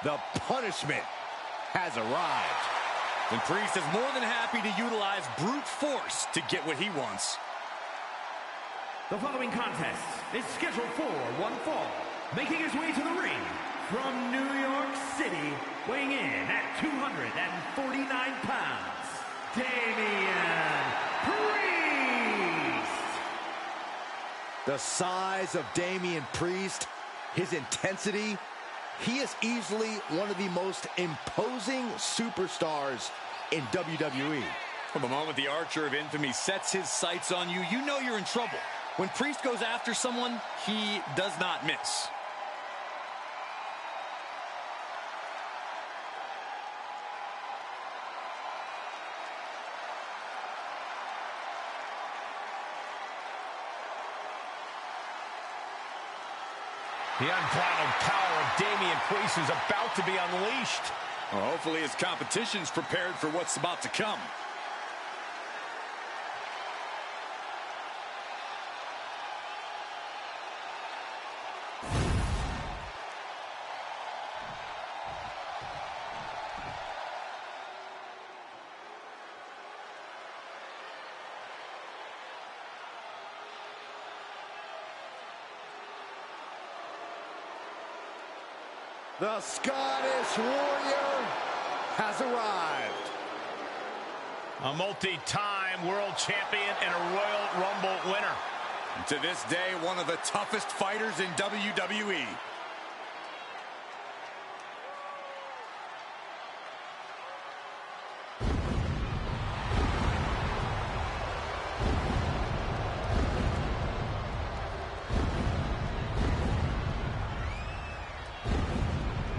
The punishment has arrived. And Priest is more than happy to utilize brute force to get what he wants. The following contest is scheduled for one fall. Making his way to the ring from New York City, weighing in at 249 pounds, Damian Priest. The size of Damian Priest, his intensity, he is easily one of the most imposing superstars in WWE. From the moment the Archer of Infamy sets his sights on you, you know you're in trouble. When Priest goes after someone, he does not miss. The unbridled power of Damian Priest is about to be unleashed. Well, hopefully his competition's prepared for what's about to come. The Scottish Warrior has arrived. A multi-time world champion and a Royal Rumble winner. To this day, one of the toughest fighters in WWE.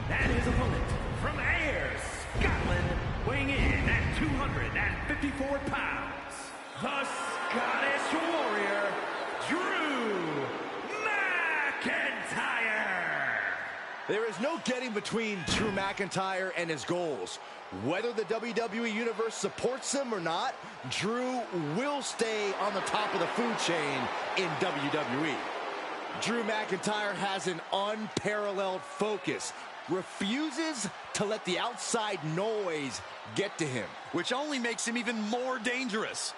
And his opponent from Ayr, Scotland, weighing in at 254 pounds, the Scottish Warrior, Drew McIntyre. There is no getting between Drew McIntyre and his goals. Whether the WWE Universe supports him or not, Drew will stay on the top of the food chain in WWE. Drew McIntyre has an unparalleled focus, refuses to let the outside noise get to him, Which only makes him even more dangerous.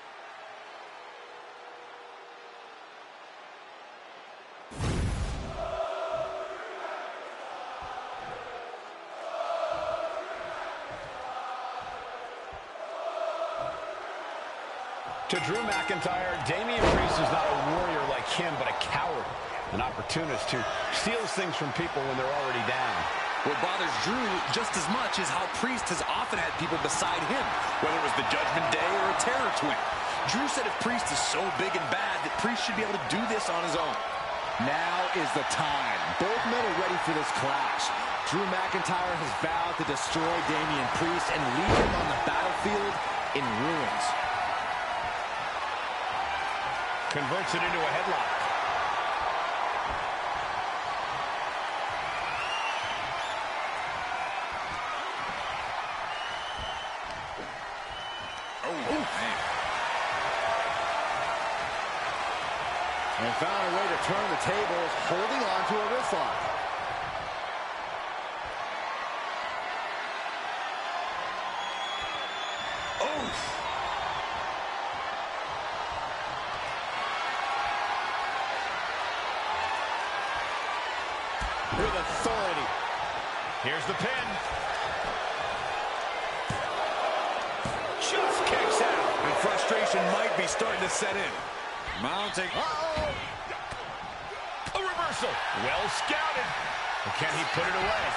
To Drew McIntyre, Damian Priest is not a warrior like him, but a coward, an opportunist who steals things from people when they're already down. What bothers Drew just as much is how Priest has often had people beside him, whether it was the Judgment Day or a Terror Twin. Drew said if Priest is so big and bad that Priest should be able to do this on his own. Now is the time. Both men are ready for this clash. Drew McIntyre has vowed to destroy Damian Priest and leave him on the battlefield in ruins. Converts it into a headlock. And found a way to turn the tables, holding on to a wrist lock. With authority. Here's the pin. Just kicks out. And frustration might be starting to set in. Mounting. Uh-oh. A reversal. Well scouted. But can he put it away?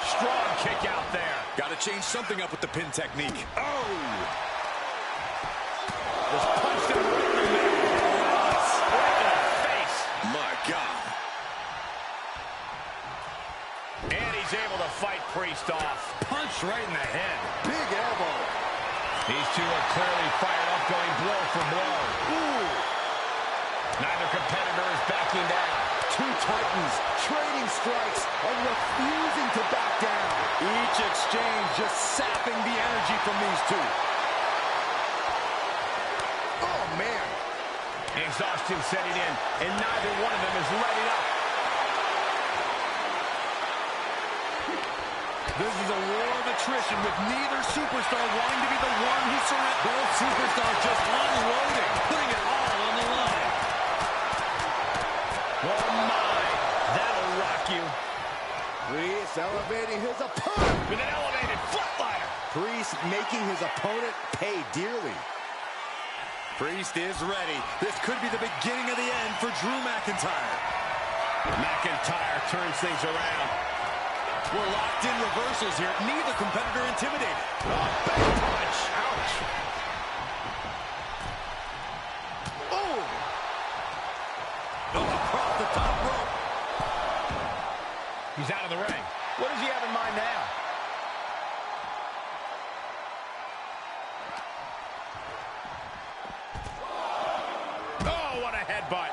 Strong kick out there. Got to change something up with the pin technique. Oh! Just punched him right in the middle. Right in the face. My God. And he's able to fight Priest off. Punch right in the head. Big elbow. These two are clearly fired up, going blow for blow. Ooh. Neither competitor is backing down. Two titans trading strikes and refusing to back down. Each exchange just sapping the energy from these two. Oh, man. Exhaustion setting in, and neither one of them is letting up. This is a war of attrition with neither superstar wanting to be the one who surrenders. Both superstars just unloading, putting it all on the line. Oh, my. That'll rock you. Priest elevating his opponent. With an elevated flatliner. Priest making his opponent pay dearly. Priest is ready. This could be the beginning of the end for Drew McIntyre. McIntyre turns things around. We're locked in reversals here. Neither competitor intimidated. Oh, big punch. Ouch. Oh! Oh, across the top rope. He's out of the ring. What does he have in mind now? Oh, what a headbutt.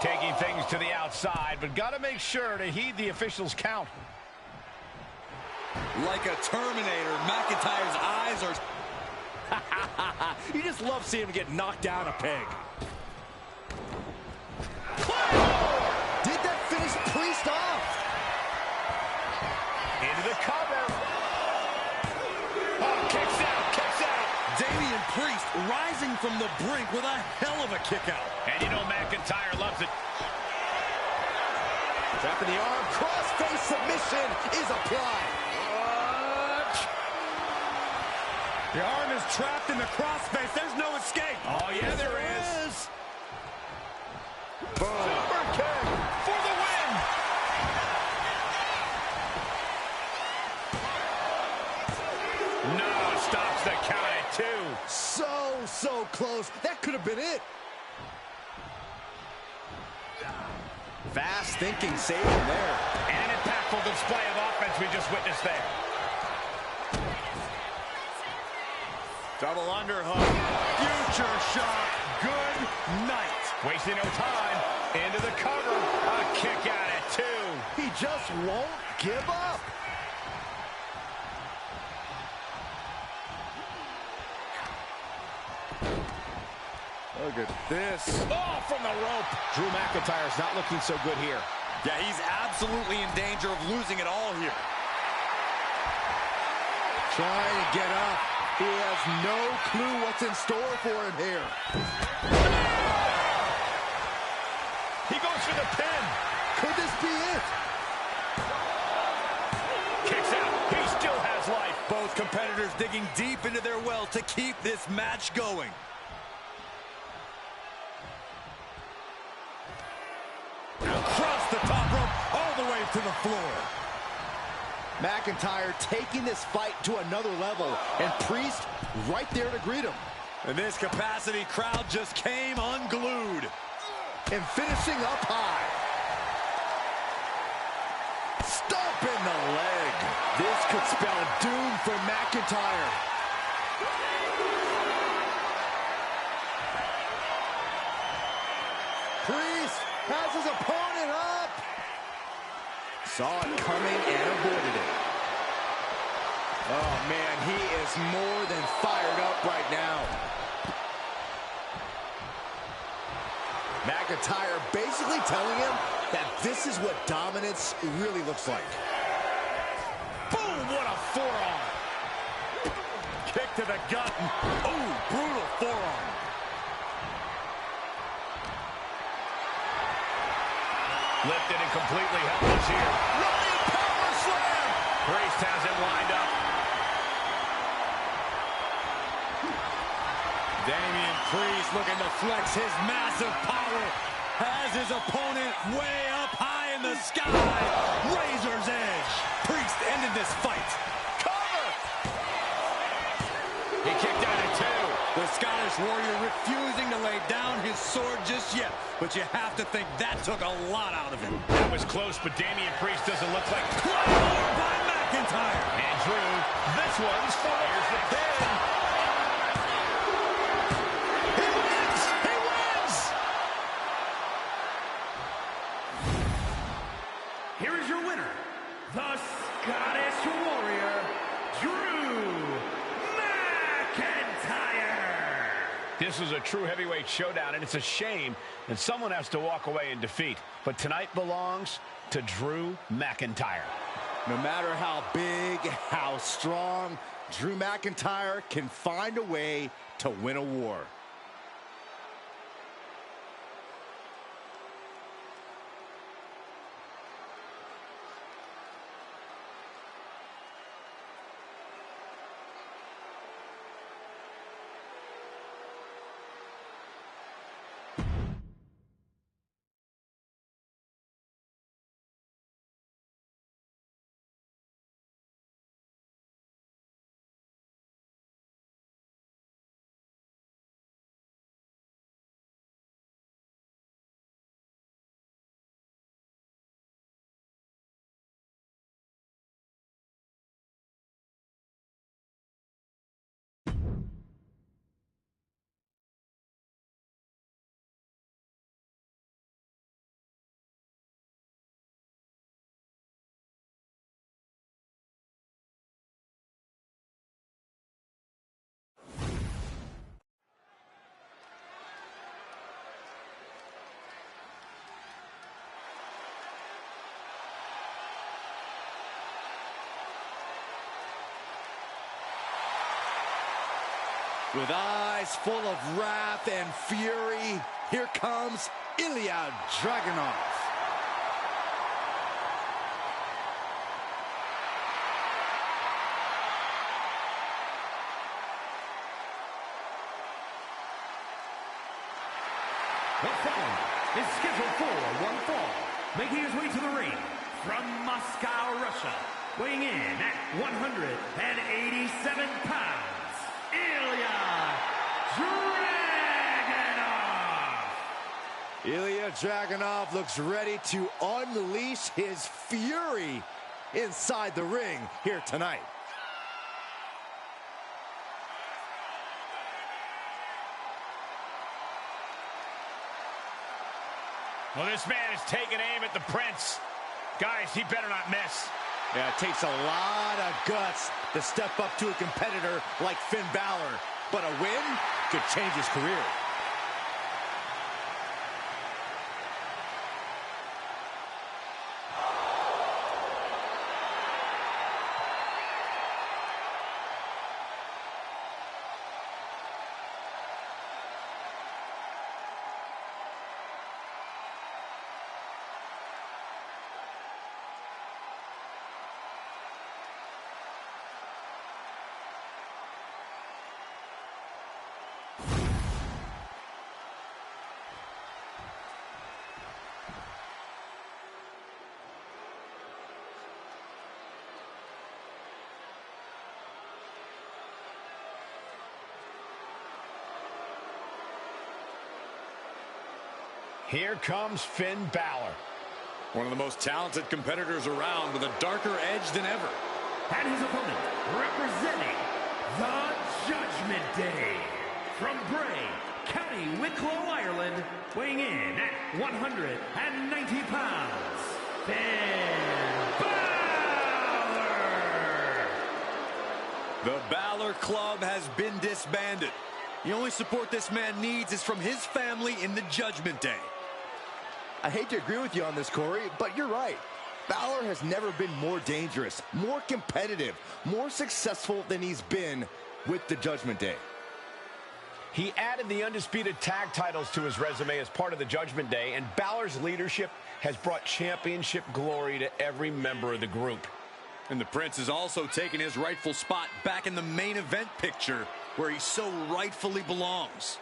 Taking things to the outside, but got to make sure to heed the official's count. Like a Terminator, McIntyre's eyes are... You just love seeing him get knocked down a peg. Did that finish Priest off? Into the cover. Oh, kicks out, kicks out. Damian Priest rising from the brink with a hell of a kick out. And you know McIntyre loves it. Trapping the arm, cross-face submission is applied. The arm is trapped in the crossface. There's no escape. Oh, yeah, there is. Boom. Super kick for the win. No, stops the count at 2. So close. That could have been it. Fast thinking saving there. And an impactful display of offense we just witnessed there. Double underhook. Future shock. Good night. Wasting no time. Into the cover. A kick out at 2. He just won't give up. Look at this. Oh, from the rope. Drew McIntyre's not looking so good here. Yeah, he's absolutely in danger of losing it all here. Trying to get up. He has no clue what's in store for him here. He goes for the pin. Could this be it? Kicks out. He still has life. Both competitors digging deep into their well to keep this match going. Across the top rope, all the way to the floor. McIntyre taking this fight to another level, and Priest right there to greet him. And this capacity crowd just came unglued. And finishing up high. Stomp in the leg. This could spell doom for McIntyre. Priest has his opponent up. Saw it coming and avoided it. Oh, man, he is more than fired up right now. McIntyre basically telling him that this is what dominance really looks like. Boom, what a forearm. Kick to the gut. Oh, brutal forearm. Lifted and completely helpless here. Running power slam. Priest has it lined up. Damian Priest looking to flex his massive power. Has his opponent way up high in the sky. Razor's edge. Priest ended this fight. Cover! He kicked out at 2. The Scottish Warrior refusing to lay down his sword just yet. But you have to think that took a lot out of him. That was close, but Damian Priest doesn't look like... Claymore by McIntyre. And Drew, this one's for... Here's the pin. He wins! He wins! Here is your winner, the Scottish Warrior, Drew McIntyre. This is a true heavyweight showdown, and it's a shame that someone has to walk away in defeat. But tonight belongs to Drew McIntyre. No matter how big, how strong, Drew McIntyre can find a way to win a war. With eyes full of wrath and fury, here comes Ilya Dragunov. The following is scheduled for one fall, making his way to the ring from Moscow, Russia, weighing in at 187 pounds, Ilya Dragunov. Ilya Dragunov looks ready to unleash his fury inside the ring here tonight. Well, this man is taking aim at the Prince. Guys, he better not miss. Yeah, it takes a lot of guts to step up to a competitor like Finn Balor, but a win could change his career. Here comes Finn Balor. One of the most talented competitors around with a darker edge than ever. And his opponent, representing the Judgment Day, from Bray, County Wicklow, Ireland, weighing in at 190 pounds, Finn Balor! The Balor Club has been disbanded. The only support this man needs is from his family in the Judgment Day. I hate to agree with you on this, Corey, but you're right. Balor has never been more dangerous, more competitive, more successful than he's been with the Judgment Day. He added the undisputed tag titles to his resume as part of the Judgment Day, and Balor's leadership has brought championship glory to every member of the group. And the Prince has also taken his rightful spot back in the main event picture where he so rightfully belongs.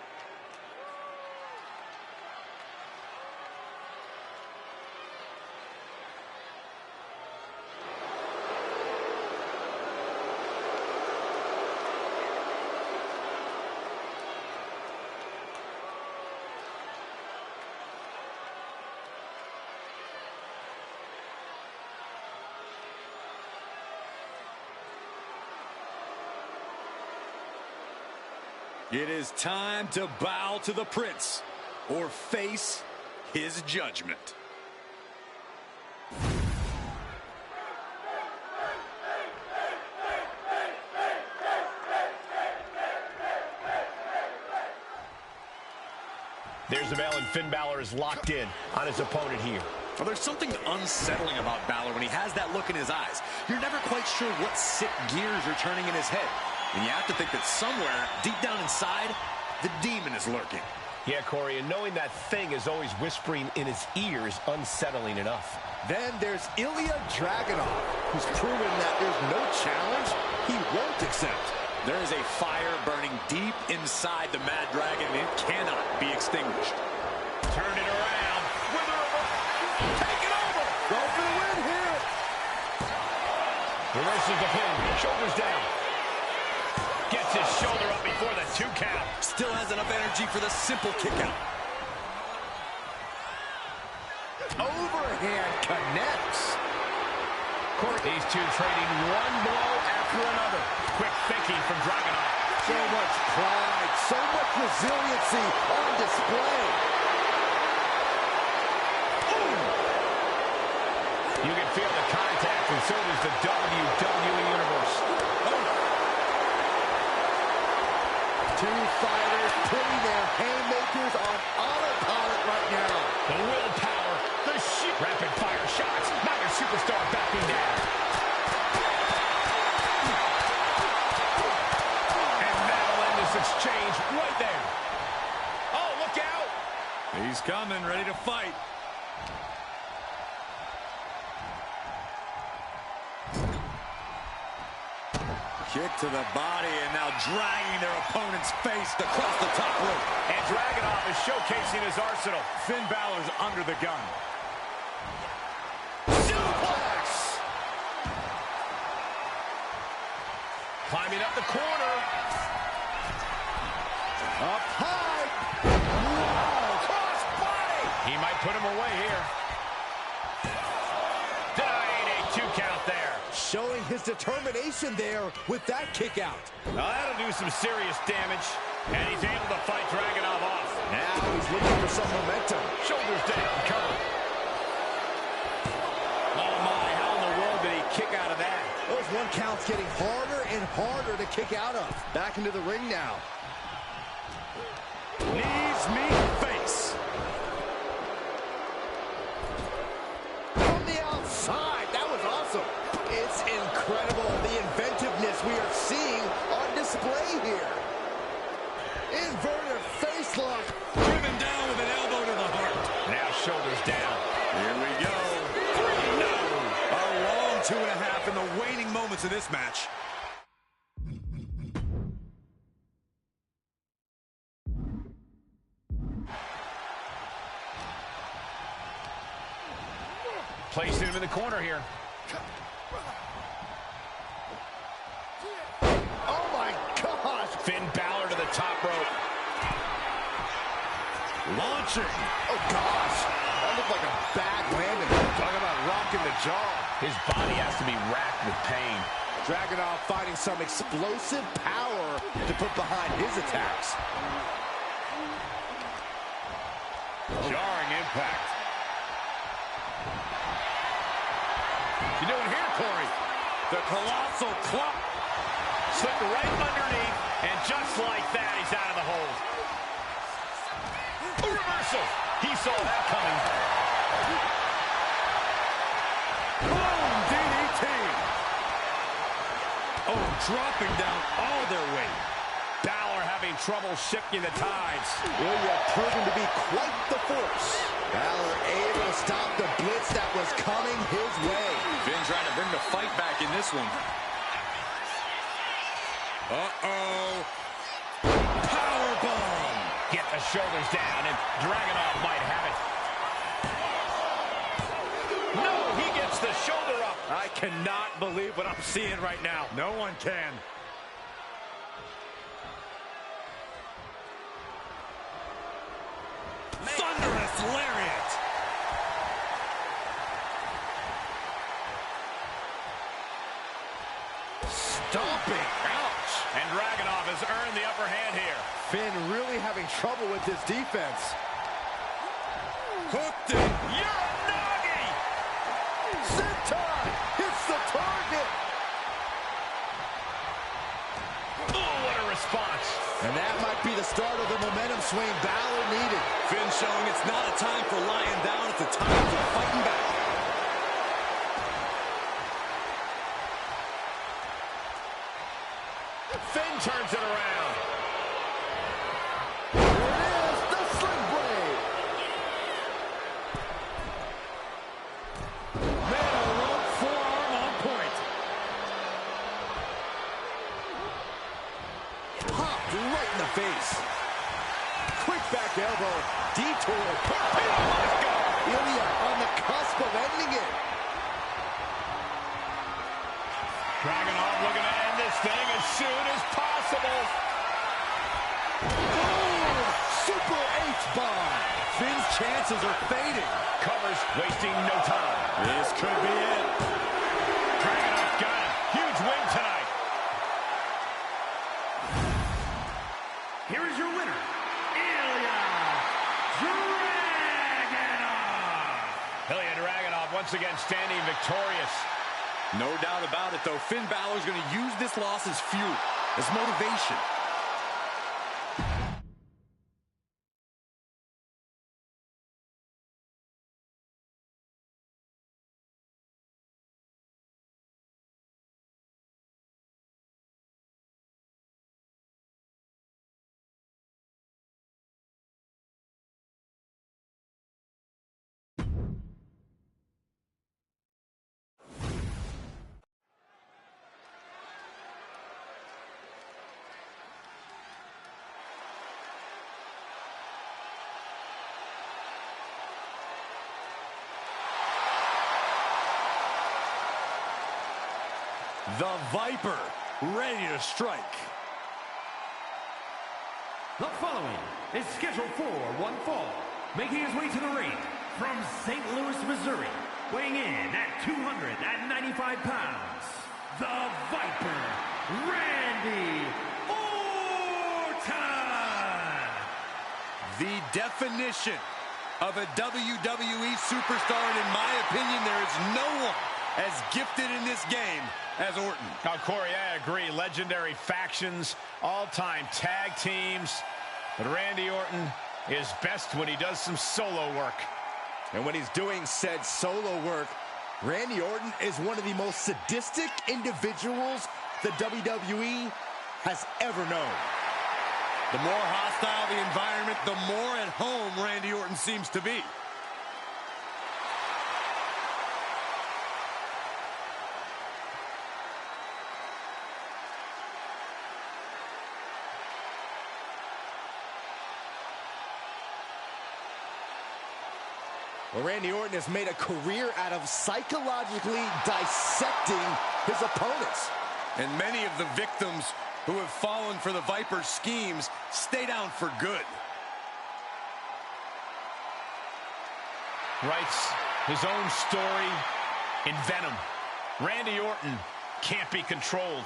It is time to bow to the Prince or face his judgment. There's the bell, and Finn Balor is locked in on his opponent here. Well, there's something unsettling about Balor when he has that look in his eyes. You're never quite sure what sick gears are turning in his head. And you have to think that somewhere, deep down inside, the demon is lurking. Yeah, Corey, and knowing that thing is always whispering in his ear is unsettling enough. Then there's Ilya Dragunov, who's proven that there's no challenge he won't accept. There is a fire burning deep inside the Mad Dragon, and it cannot be extinguished. Turn it around. With a reverse. Take it over. Go for the win here. Reverses the pin. Shoulders down. Gets his shoulder up before the 2 count. Still has enough energy for the simple kick out. Overhand connects. These two trading one blow after another. Quick thinking from Dragunov. So much pride, so much resiliency on display. Ooh. You can feel the contact, and so does the WWE Universe. Two fighters putting their haymakers on autopilot right now. The willpower, the rapid-fire shots. Now your superstar backing down. And that'll end this exchange right there. Oh, look out. He's coming, ready to fight. Kick to the body, and now dragging their opponent's face across the top rope. And Dragunov is showcasing his arsenal. Finn Balor's under the gun. Suplex. Climbing up the corner. Up high. Wow, cross body. He might put him away here. Denying a 2 count there. Showing his determination there with that kick out. Now that'll do some serious damage. And he's able to fight Dragunov off. Now he's looking for some momentum. Shoulders down, cover. Oh my, how in the world did he kick out of that? Those 1 counts getting harder and harder to kick out of. Back into the ring now. Knees meet face. From the outside, that was awesome. It's incredible, the inventiveness we are seeing on display here. Inverted face lock. Driven down with an elbow to the heart. Now shoulders down. Here we go. 3, no. A long 2.5 in the waning moments of this match. Placing him in the corner here. Oh my gosh. Finn Balor to the top rope. Launching. Oh gosh. That looked like a bad landing. Talk about rocking the jaw. His body has to be racked with pain. Dragunov finding some explosive power to put behind his attacks. Jarring impact. You doing here, Corey? The colossal club. Slipped right underneath, and just like that, he's out of the hold. A reversal. He saw that coming. Boom, DDT. Oh, dropping down all their weight. Balor having trouble shifting the tides. Ilya proving to be quite the force. Balor able to stop the blitz that was coming his way. Finn trying to bring the fight back in this one. Uh-oh. Powerbomb. Get the shoulders down, and Dragunov might have it. No, he gets the shoulder up. I cannot believe what I'm seeing right now. No one can. Thunderous lariat. Stomping. Ouch. And Dragunov has earned the upper hand here. Finn really having trouble with his defense. Hooked it. Uranagi! Senton hits the target. Oh, what a response. And that might be the start of the momentum swing Balor needed. Finn showing it's not a time for lying down, it's a time for fighting back. Finn turns it around. Here it is, the sling blade. Metal rope forearm on point. Popped right in the face. Quick back elbow, detour. Ilya on the cusp of ending it. Dragunov looking to end this thing as soon as possible. Boom! Super H-bomb. Finn's chances are fading. Covers, wasting no time. This could be it. Dragunov got him. Huge win tonight. Here is your winner, Ilya Dragunov. Ilya Dragunov once again standing victorious. No doubt about it, though. Finn Balor's going to use this loss as fuel, as motivation. The Viper, ready to strike. The following is scheduled for one fall, making his way to the ring from St. Louis, Missouri, weighing in at 295 pounds, the Viper, Randy Orton! The definition of a WWE superstar, and in my opinion, there is no one as gifted in this game as Orton. Now, Corey, I agree. Legendary factions, all-time tag teams. But Randy Orton is best when he does some solo work. And when he's doing said solo work, Randy Orton is one of the most sadistic individuals the WWE has ever known. The more hostile the environment, the more at home Randy Orton seems to be. Well, Randy Orton has made a career out of psychologically dissecting his opponents. And many of the victims who have fallen for the Viper's schemes stay down for good. Writes his own story in Venom. Randy Orton can't be controlled.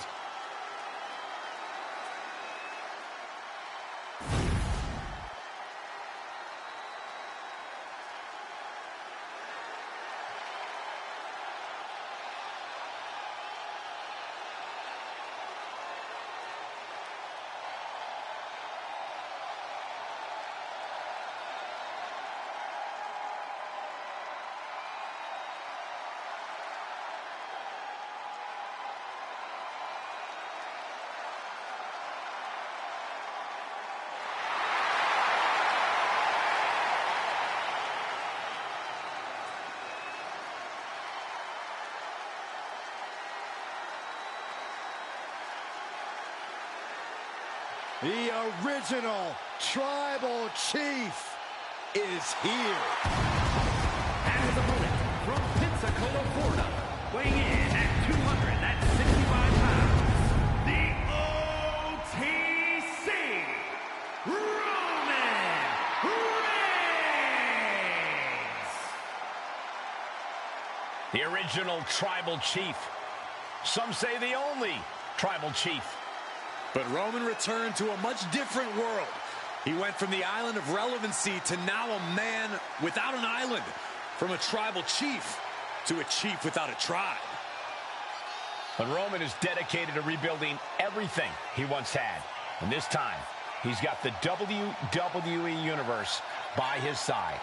The original Tribal Chief is here. And his opponent from Pensacola, Florida, weighing in at 265 pounds, the OTC, Roman Reigns. The original Tribal Chief. Some say the only Tribal Chief. But Roman returned to a much different world. He went from the island of relevancy to now a man without an island. From a tribal chief to a chief without a tribe. But Roman is dedicated to rebuilding everything he once had. And this time, He's got the WWE Universe by his side.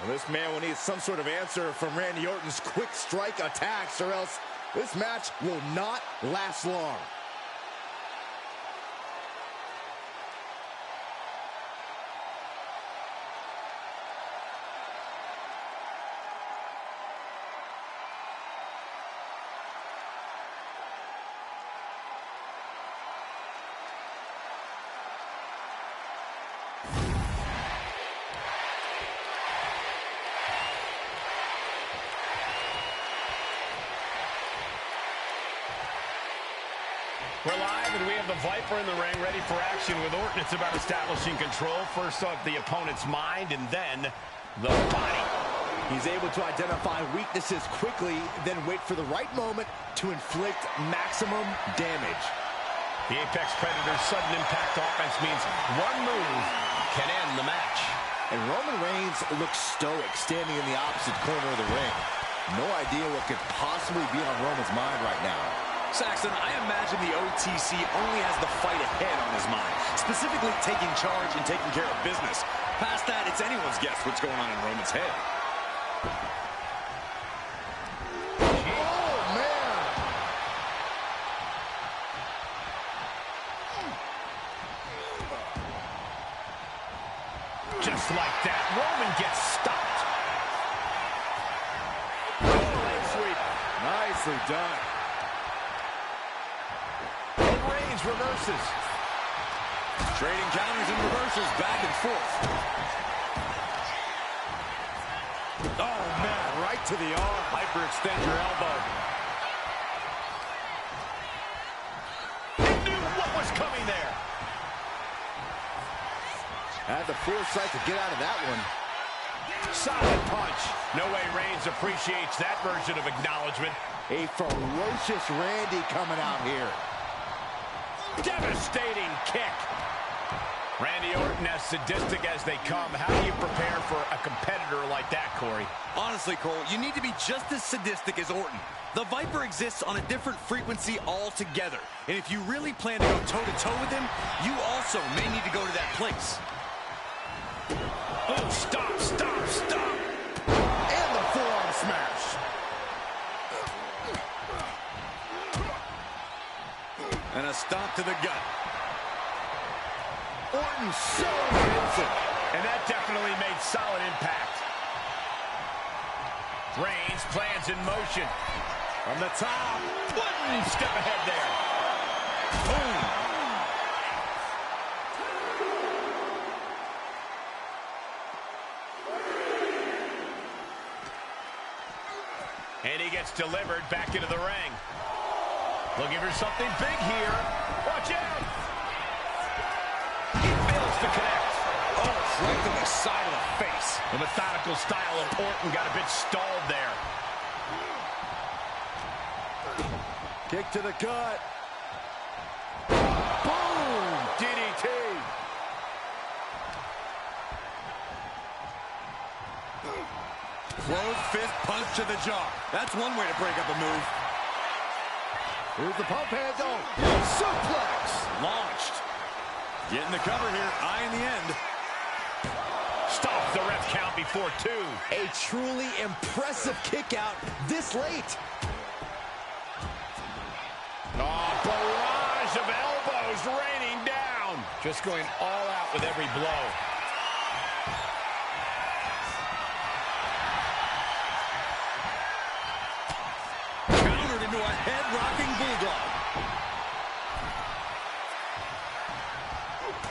Well, this man will need some sort of answer from Randy Orton's quick strike attacks, or else this match will not last long. We're live, and we have the Viper in the ring, ready for action with Orton. It's about establishing control. First off, the opponent's mind, and then the body. He's able to identify weaknesses quickly, then wait for the right moment to inflict maximum damage. The Apex Predator's sudden impact offense means one move can end the match. And Roman Reigns looks stoic, standing in the opposite corner of the ring. No idea what could possibly be on Roman's mind right now. Saxton, I imagine the OTC only has the fight ahead on his mind, specifically taking charge and taking care of business. Past that, it's anyone's guess what's going on in Roman's head. Oh, man! Just like that, Roman gets stopped. Leg sweep. Nicely done. Reverses. Trading counters and reversals back and forth. Oh, man, right to the arm. Hyperextend your elbow. He knew what was coming there. Had the foresight to get out of that one. Solid punch. No way Reigns appreciates that version of acknowledgement. A ferocious Randy coming out here. Devastating kick. Randy Orton, as sadistic as they come. How do you prepare for a competitor like that, Corey? Honestly, Cole, you need to be just as sadistic as Orton. The Viper exists on a different frequency altogether. And if you really plan to go toe-to-toe with him, you also may need to go to that place. Oh, stop, stop, stop. And the forearm smash. And a stomp to the gut. Orton so convincing. And that definitely made solid impact. Reigns plans in motion. From the top. One step ahead there. Boom. And he gets delivered back into the ring. Looking for something big here. Watch out! He fails to connect. Oh, right to the side of the face. The methodical style of Orton got a bit stalled there. Kick to the gut. Boom! DDT. Closed fist punch to the jaw. That's one way to break up a move. Here's the pump handle. Suplex. Launched. Getting the cover here. Eye in the end. Stops the ref count before two. A truly impressive kick out this late. Oh, barrage of elbows raining down. Just going all out with every blow. into a head-rocking bulldog.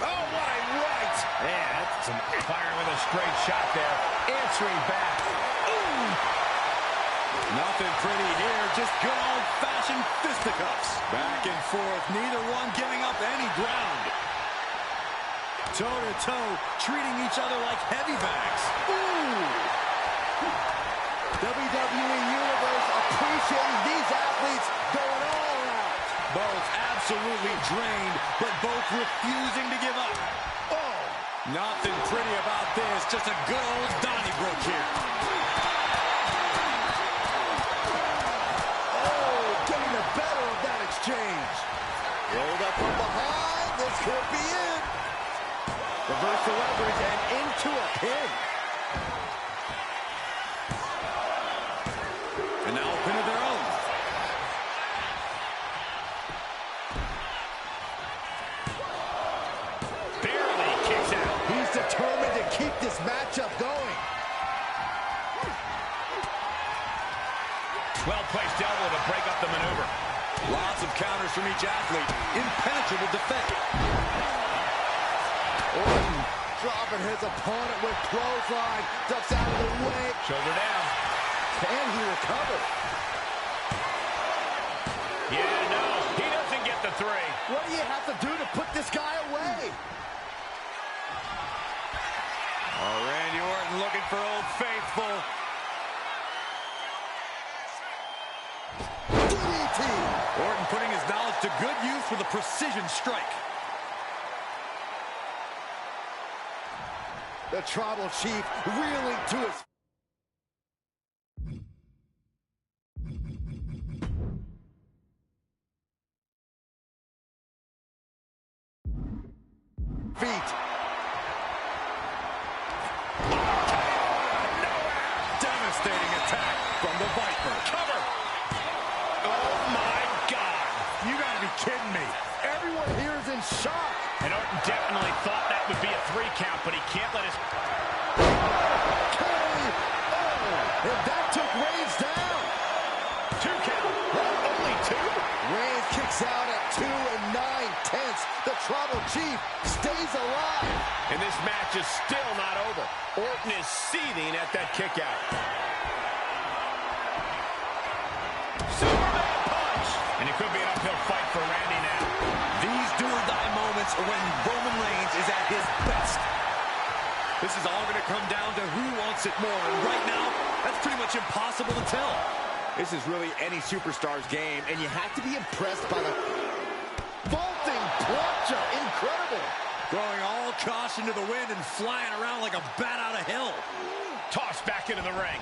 Oh, what a right! Yeah, that's some firing with a straight shot there. Answering back. Ooh! Nothing pretty here, just good old-fashioned fisticuffs. Back and forth, neither one giving up any ground. Toe-to-toe, treating each other like heavy bags. Ooh! WWE Universe appreciating these athletes going all out. Both absolutely drained, but both refusing to give up. Oh! Nothing pretty about this, just a good old Donnybrook here. Oh, getting the better of that exchange. Rolled up from behind, this could be it. Reverse the leverage and into a pin. And now a pin of their own. Barely kicks out. He's determined to keep this matchup going. Well-placed elbow to break up the maneuver. Lots of counters from each athlete. Impenetrable defense. Orton dropping his opponent with clothesline. Ducks out of the way. Shoulder down. Can he recover? Yeah, no, he doesn't get the three. What do you have to do to put this guy away? Oh, Randy Orton looking for Old Faithful. DDT. Orton putting his knowledge to good use with a precision strike. The Tribal Chief reeling to his feet. Devastating attack from the Viper. Cover. Oh, my God. You gotta be kidding me. Everyone here is in shock. And Orton definitely thought that would be a 3 count, but he can't let his... And that took Reigns down. 2 count. What? Only 2? Reigns kicks out at 2 9/10. The Tribal Chief stays alive. And this match is still not over. Orton is seething at that kick out. Superman punch. And it could be an uphill fight for Randy now. These do-or-die moments are when Roman Reigns is at his best. This is all going to come down to who wants it more. And right now, that's pretty much impossible to tell. This is really any superstar's game, and you have to be impressed by the vaulting plancha. Incredible. Throwing all caution to the wind and flying around like a bat out of hell. Tossed back into the ring.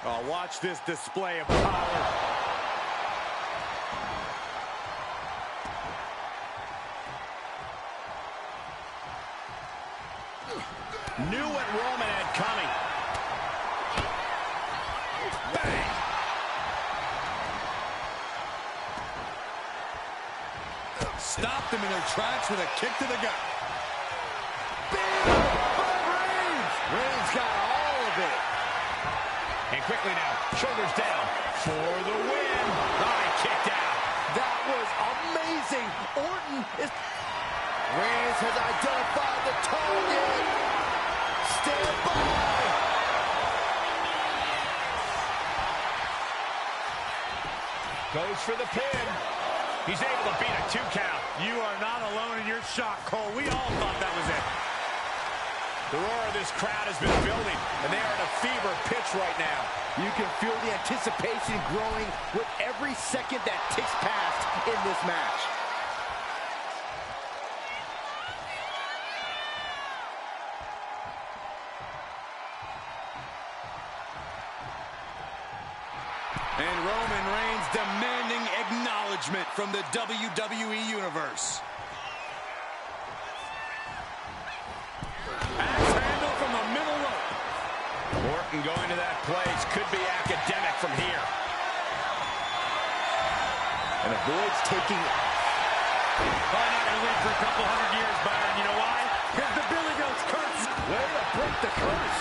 Oh, watch this display of power. Knew what Roman had coming. Bang! Stopped them in their tracks with a kick to the gut. Big by Reigns. Reigns got all of it. And quickly now, shoulders down for the win. High kicked out. That was amazing. Orton is... Reigns has identified the target. Stand by. Goes for the pin. He's able to beat a 2 count. You are not alone in your shock, Cole. We all thought that was it. The roar of this crowd has been building, and they are at a fever pitch right now. You can feel the anticipation growing with every second that ticks past in this match. And Roman Reigns demanding acknowledgement from the WWE Universe. Axe handle from the middle rope. Orton going to that place could be academic from here. And avoids taking... Probably not going to win for a couple hundred years, Byron. You know why? Because the Billy Goat's curse. Way to break the curse.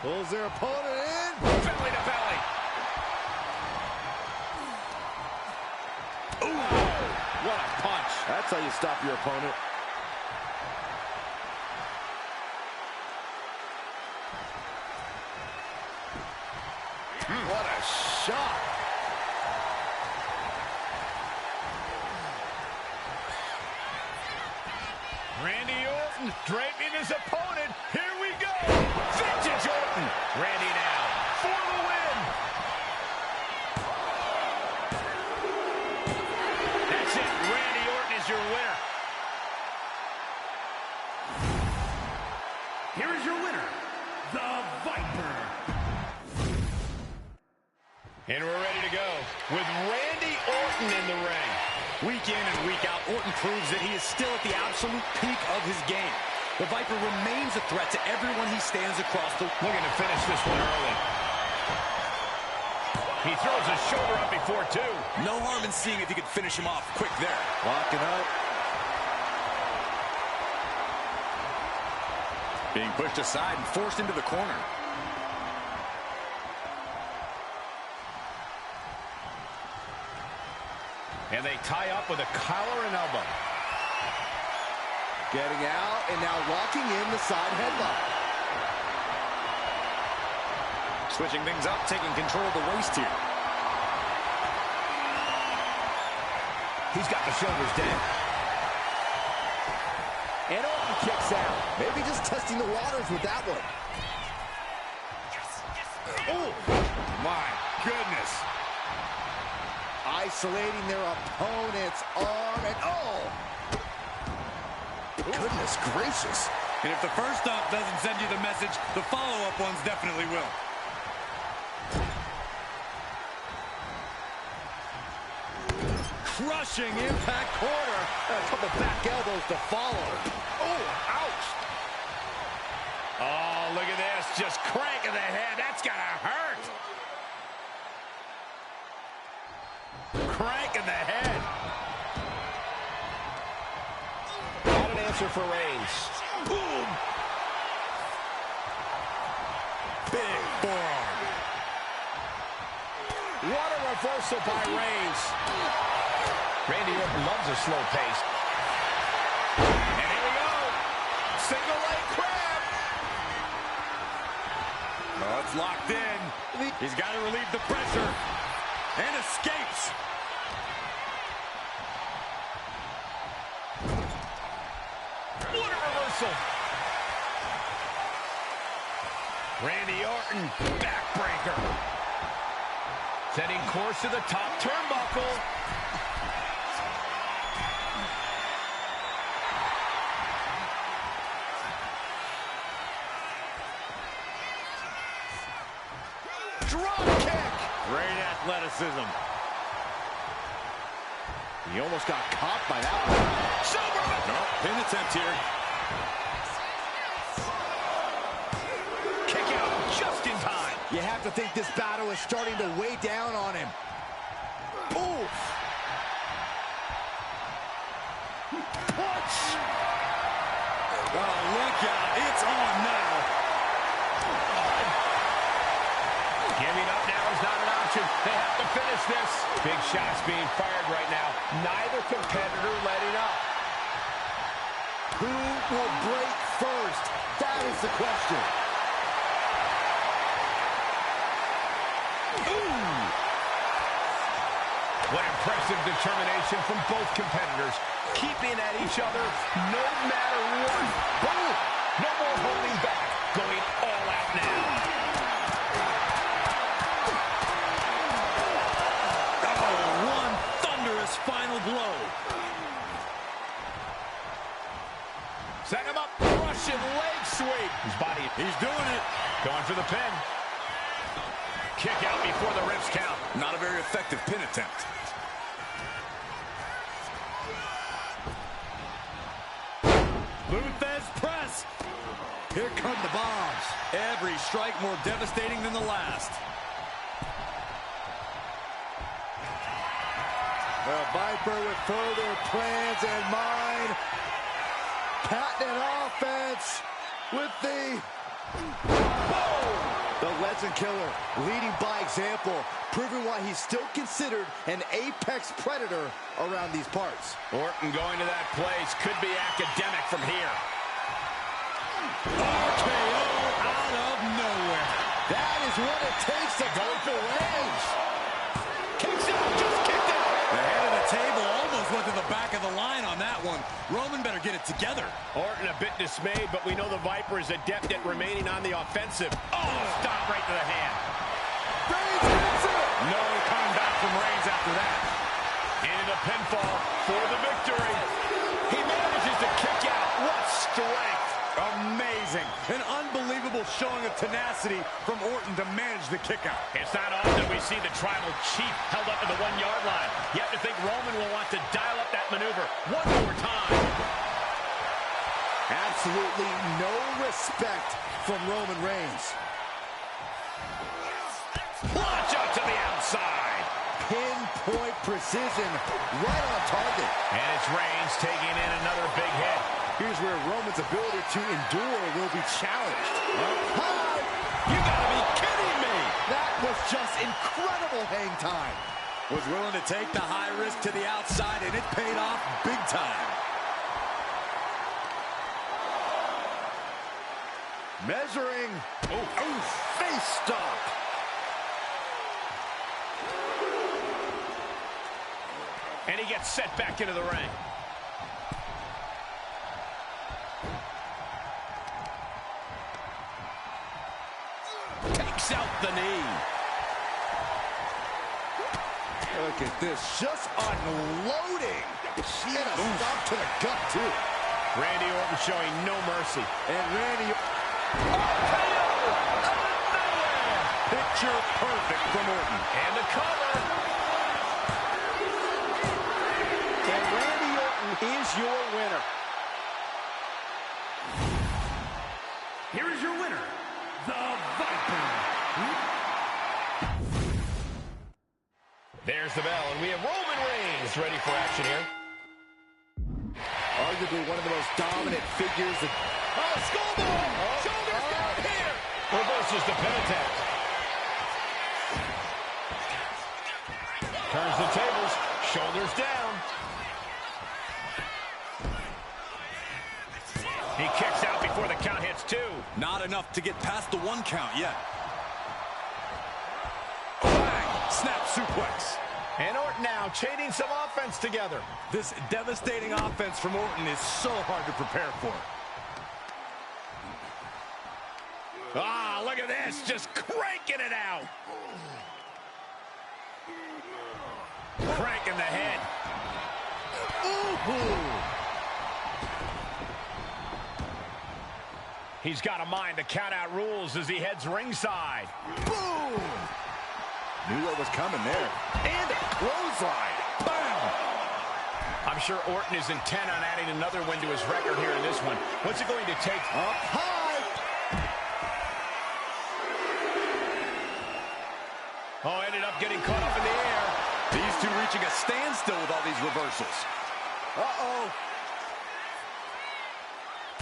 Pulls their opponent in. Belly to belly. Ooh, what a punch. That's how you stop your opponent. What a shot. Randy Orton draping his opponent. Here we go. Vintage Orton. Randy now for the win. That's it. Randy Orton is your winner. Here is your winner, the Viper. And we're ready to go with Randy Orton in the ring. Week in and week out, Orton proves that he is still at the absolute peak of his game. The Viper remains a threat to everyone he stands across the... Looking to finish this one early. He throws his shoulder up before two. No harm in seeing if he could finish him off quick there. Locking up. Being pushed aside and forced into the corner. And they tie up with a collar and elbow. Getting out and now locking in the side headlock. Switching things up, taking control of the waist here. He's got the shoulders down. And Orton kicks out. Maybe just testing the waters with that one. Oh, my goodness. Isolating their opponent's arm and goodness gracious. And if the first stop doesn't send you the message, the follow-up ones definitely will. Crushing impact corner. And a couple back elbows to follow. Oh, ouch. Oh, look at this. Just cranking the head. That's gonna hurt. Cranking the head. Not an answer for Reigns. Boom. Big forearm. What a reversal by Reigns. Randy Orton loves a slow pace. And here we go. Single leg crab. Oh, it's locked in. He's got to relieve the pressure. And escapes. What a reversal. Randy Orton, backbreaker. Setting course to the top turnbuckle. Drop kick. Great athleticism. He almost got caught by that one. No, pin attempt here. Kick out just in time. You have to think this battle is starting to weigh down on him. Oof. Punch. Oh, look out. It's on now. Giving up now is not an option. They have to finish this. Big shots being fired right now. Neither competitor letting up. Who will break first? That is the question. Ooh! What impressive determination from both competitors. Keeping at each other no matter what. Boom! No more holding back. Going all out now. Final blow. Set him up. Russian leg sweep. His body. He's doing it. Going for the pin. Kick out before the ribs count. Not a very effective pin attempt. Luthez press. Here come the bombs. Every strike more devastating than the last. The Viper with further plans in mind. Patented offense with the... The Legend Killer leading by example, proving why he's still considered an apex predator around these parts. Orton going to that place could be academic from here. RKO out of nowhere. That is what it takes to go for range. Kicks out, just kicked out. The head of the table almost went to the back of the line on that one. Roman better get it together. Orton a bit dismayed, but we know the Viper is adept at remaining on the offensive. Oh, stop right to the hand. Reigns hits it. No coming back from Reigns after that. Into the pinfall for the victory. He manages to kick out. What strength. Amazing. An unbelievable showing of tenacity from Orton to manage the kick out. It's not often we see the tribal chief held up to the 1-yard line. You have to think Roman will want to dial up that maneuver one more time. Absolutely no respect from Roman Reigns. Launch out to the outside. Pinpoint precision, right on target. And it's Reigns taking in another big hit. Here's where Roman's ability to endure will be challenged. Up high. You gotta be kidding me. That was just incredible hang time. Was willing to take the high risk to the outside, and it paid off big time. Measuring. Oh, face stop. And he gets set back into the ring. Takes out the knee. Look at this, just unloading. And a stop to the gut, too. Randy Orton showing no mercy. And Randy... Picture perfect from Orton. And the cover. And Randy Orton is your winner. Here is your winner, the Viper. There's the bell, and we have Roman Reigns ready for action here. Arguably one of the most dominant figures. Oh, skullball! Shoulders down here! Reverses the pin attack. Turns the tables, shoulders down. He kicks out before the count hits 2. Not enough to get past the 1 count yet. Bang! Snap suplex. And Orton now chaining some offense together. This devastating offense from Orton is so hard to prepare for. Ah, look at this, just cranking it out. Cranking the head. Ooh. He's got a mind to count out rules as he heads ringside. Boom! Knew what was coming there. And a clothesline. Bam! I'm sure Orton is intent on adding another win to his record here in this one. What's it going to take? Up high! Oh, ended up getting caught up in the air. These two reaching a standstill with all these reversals. Uh-oh.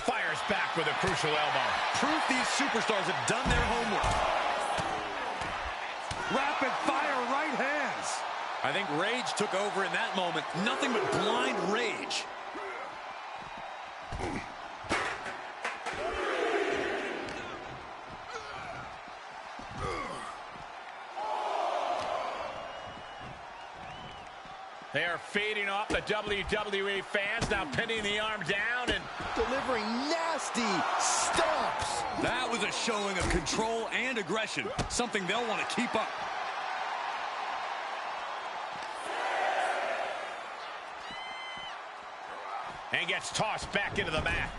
Fires back with a crucial elbow. Proof these superstars have done their homework. Rapid fire right hands. I think rage took over in that moment. Nothing but blind rage. They are feeding off the WWE fans, now pinning the arm down and Delivering nasty stomps. That was a showing of control and aggression, something they'll want to keep up. and gets tossed back into the mat.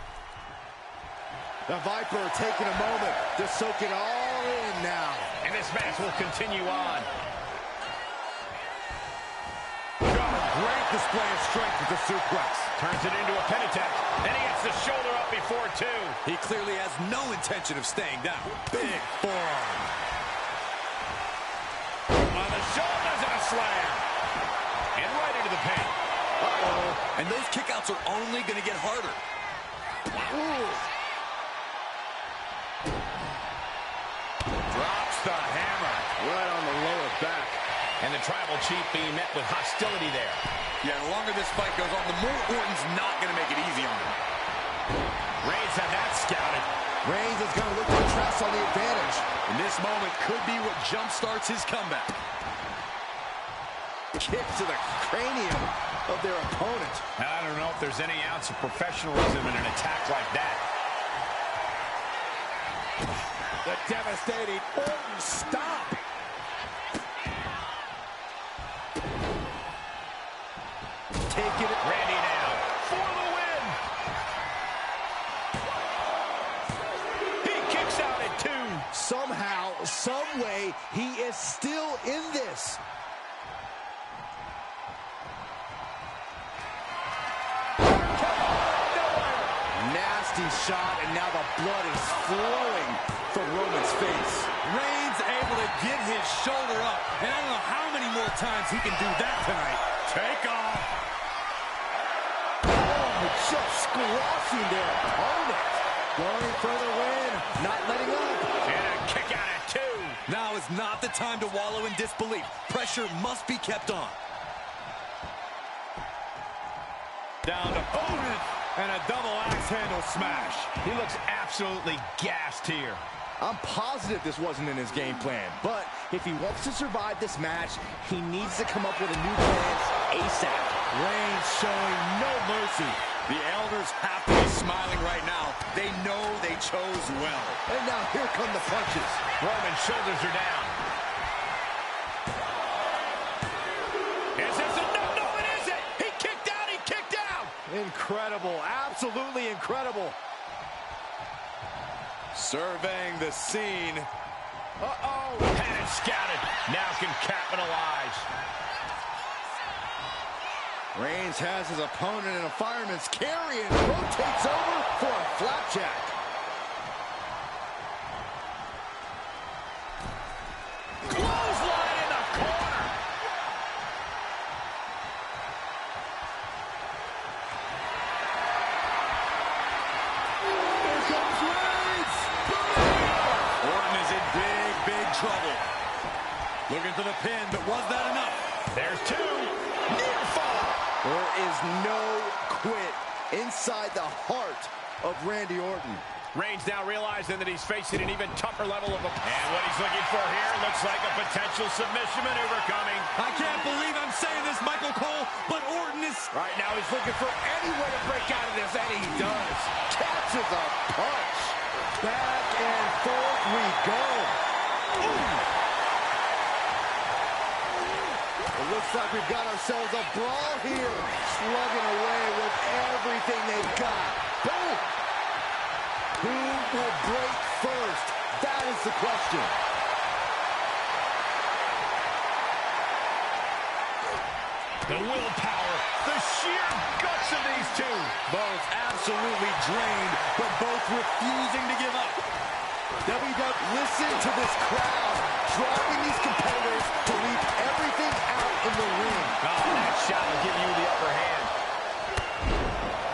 The Viper taking a moment to soak it all in now. And this match will continue on. Great display of strength with the suplex. Turns it into a pin attack. Then he gets the shoulder up before two. He clearly has no intention of staying down. Big forearm. On the shoulders and a slam. And right into the and those kickouts are only going to get harder. Ooh. Drops the hammer. Right on the lower back. And the Tribal Chief being met with hostility there. Yeah, the longer this fight goes on, the more Orton's not going to make it easy on him. Reigns had that scouted. Reigns is going to look to press on the advantage. And this moment could be what jumpstarts his comeback. Kick to the cranium of their opponent. I don't know if there's any ounce of professionalism in an attack like that. The devastating Orton stop. Taking it. Randy now for the win. He kicks out at 2. Somehow, some way, he is still in this. Nasty shot, and now the blood is flowing from Roman's face. Reigns able to get his shoulder up, and I don't know how many more times he can do that tonight. Take off. Oh, just squashing their opponent. Going for the win, not letting up. And a kick out at 2. Now is not the time to wallow in disbelief. Pressure must be kept on. Down to Orton. And a double axe handle smash. He looks absolutely gassed here. I'm positive this wasn't in his game plan, but if he wants to survive this match, he needs to come up with a new plan ASAP. Reigns showing no mercy. The elders have to be smiling right now. They know they chose well. And now here come the punches. Roman's shoulders are down. Is this a no, it isn't. He kicked out, he kicked out. Incredible, absolutely incredible. Surveying the scene. Uh-oh. Had it scouted. Now can capitalize. Reigns has his opponent in a fireman's carry and rotates over for a flapjack. Clothesline in the corner. Here comes Reigns. Orton is in big trouble. Looking for the pin, but was that enough? There's 2. Near fall. There is no quit inside the heart of Randy Orton. Reigns now realizing that he's facing an even tougher level of opponent. And what he's looking for here looks like a potential submission maneuver coming. I can't believe I'm saying this, Michael Cole, but Orton is... Right now he's looking for any way to break out of this, and he does. Catches a punch. Back and forth we go. Ooh. It looks like we've got ourselves a brawl here. Slugging away with everything they've got. Boom! Who will break first? That is the question. The willpower, the sheer guts of these two. Both absolutely drained, but both refusing to give up. WWE, listen to this crowd, driving these competitors to leave everything out in the ring. Oh, that shot will give you the upper hand.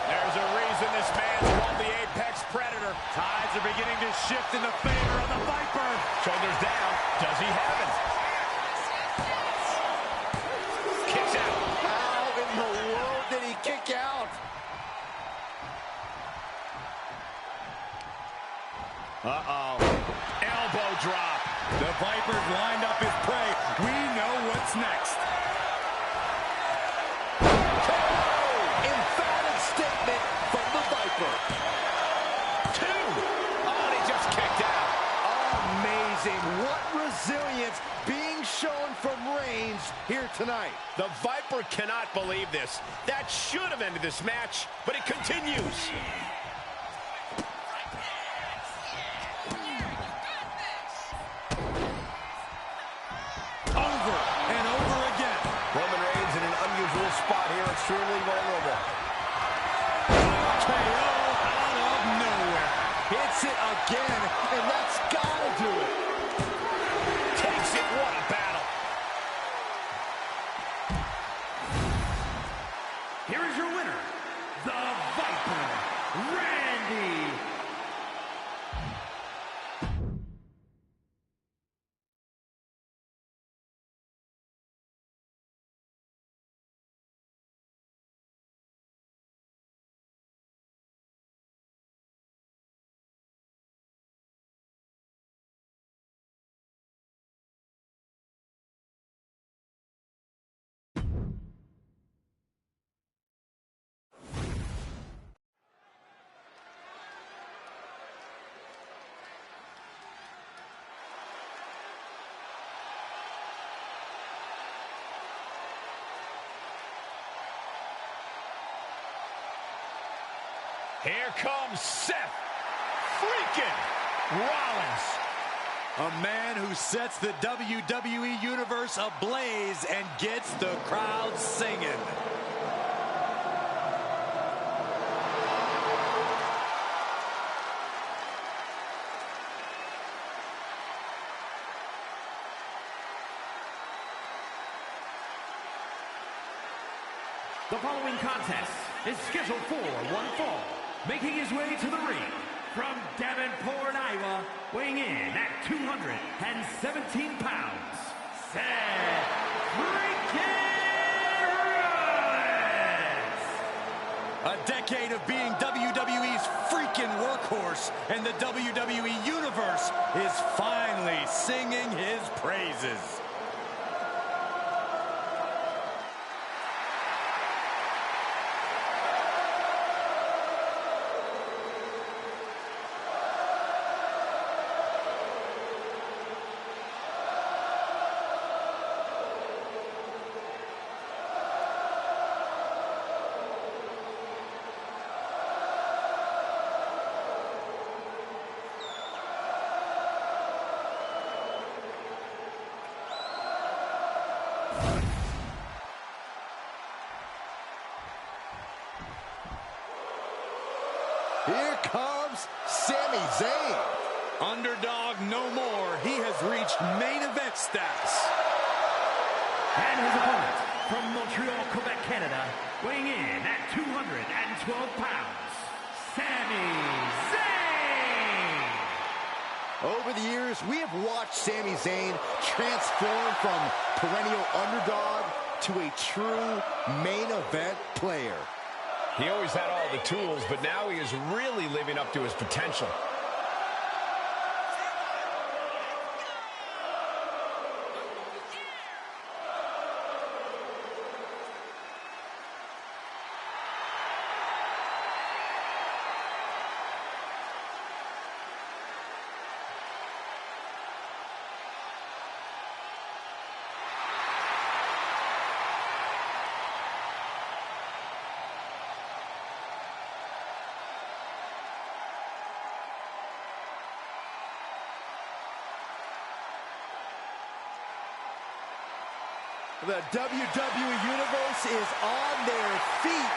There's a reason this man's called the Apex Predator. Tides are beginning to shift in the favor of the Viper. Shoulders down. Does he have it? Kicks out. How in the world did he kick out? Uh-oh. Elbow drop. The Viper's lined up his prey. We know what's next. Emphatic statement from the Viper. 2. Oh, and he just kicked out. Amazing. What resilience being shown from Reigns here tonight. The Viper cannot believe this. That should have ended this match, but it continues. Over and over again. Roman Reigns in an unusual spot here, extremely vulnerable. KO out of nowhere. Hits it again, and that's gotta do it. Takes it, what a battle. Here is your winner, Here comes Seth freaking Rollins. A man who sets the WWE Universe ablaze and gets the crowd singing. The following contest is scheduled for one fall. Making his way to the ring from Davenport, Iowa, weighing in at 217 pounds, Seth freaking Rollins! A decade of being WWE's freaking workhorse, and the WWE Universe is finally singing his praises. Here comes Sami Zayn. Underdog no more. He has reached main event status. And his opponent from Montreal, Quebec, Canada, weighing in at 212 pounds, Sami Zayn! Over the years, we have watched Sami Zayn transform from perennial underdog to a true main event player. He always had all the tools, but now he is really living up to his potential. The WWE Universe is on their feet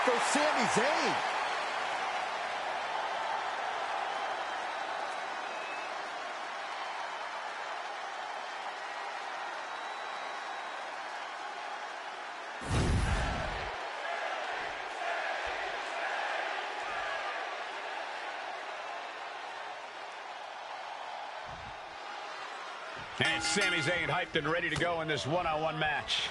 for Sami Zayn. And Sami Zayn hyped and ready to go in this one-on-one match.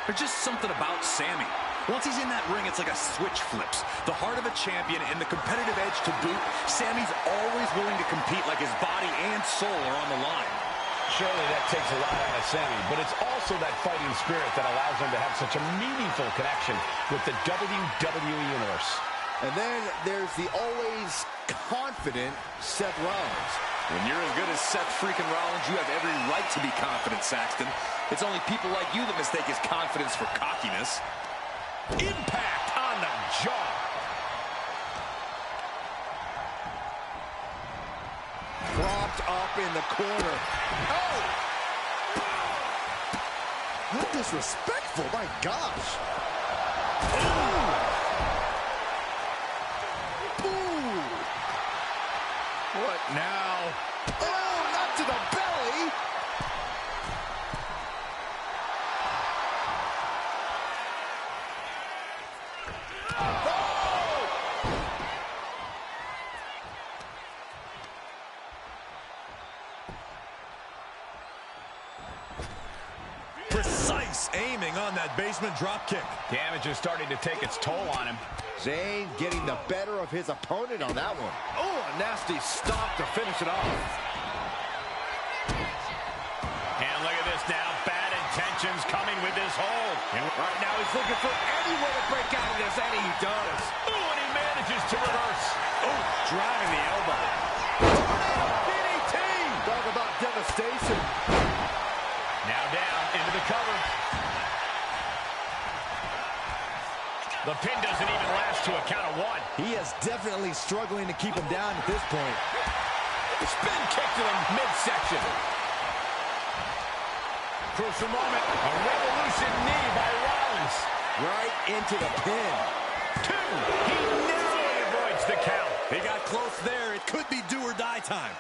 There's just something about Sami. Once he's in that ring, it's like a switch flips. The heart of a champion and the competitive edge to boot, Sami's always willing to compete like his body and soul are on the line. Surely that takes a lot out of Sami, but it's also that fighting spirit that allows him to have such a meaningful connection with the WWE Universe. And then there's the always confident Seth Rollins. When you're as good as Seth freaking Rollins, you have every right to be confident, Saxton. It's only people like you that mistake his confidence for cockiness. Impact on the jaw. Propped up in the corner. Oh! How disrespectful, my gosh. Ooh. Ooh. What now? Oh, not to the belly. Precise aiming on that basement dropkick. Damage is starting to take its toll on him. Zayn getting the better of his opponent on that one. Oh, a nasty stop to finish it off. And look at this now. Bad intentions coming with this hold. And right now he's looking for any way to break out of this, and he does. Ooh, and he manages to reverse. Oh, driving the elbow. DDT! Talk about devastation. Now down into the cover. The pin doesn't even last to a count of one. He is definitely struggling to keep him down at this point. Spin kick to the midsection. Crucial moment. A revolution knee by Rollins. Right into the pin. 2. He narrowly avoids the count. He got close there. It could be do or die time.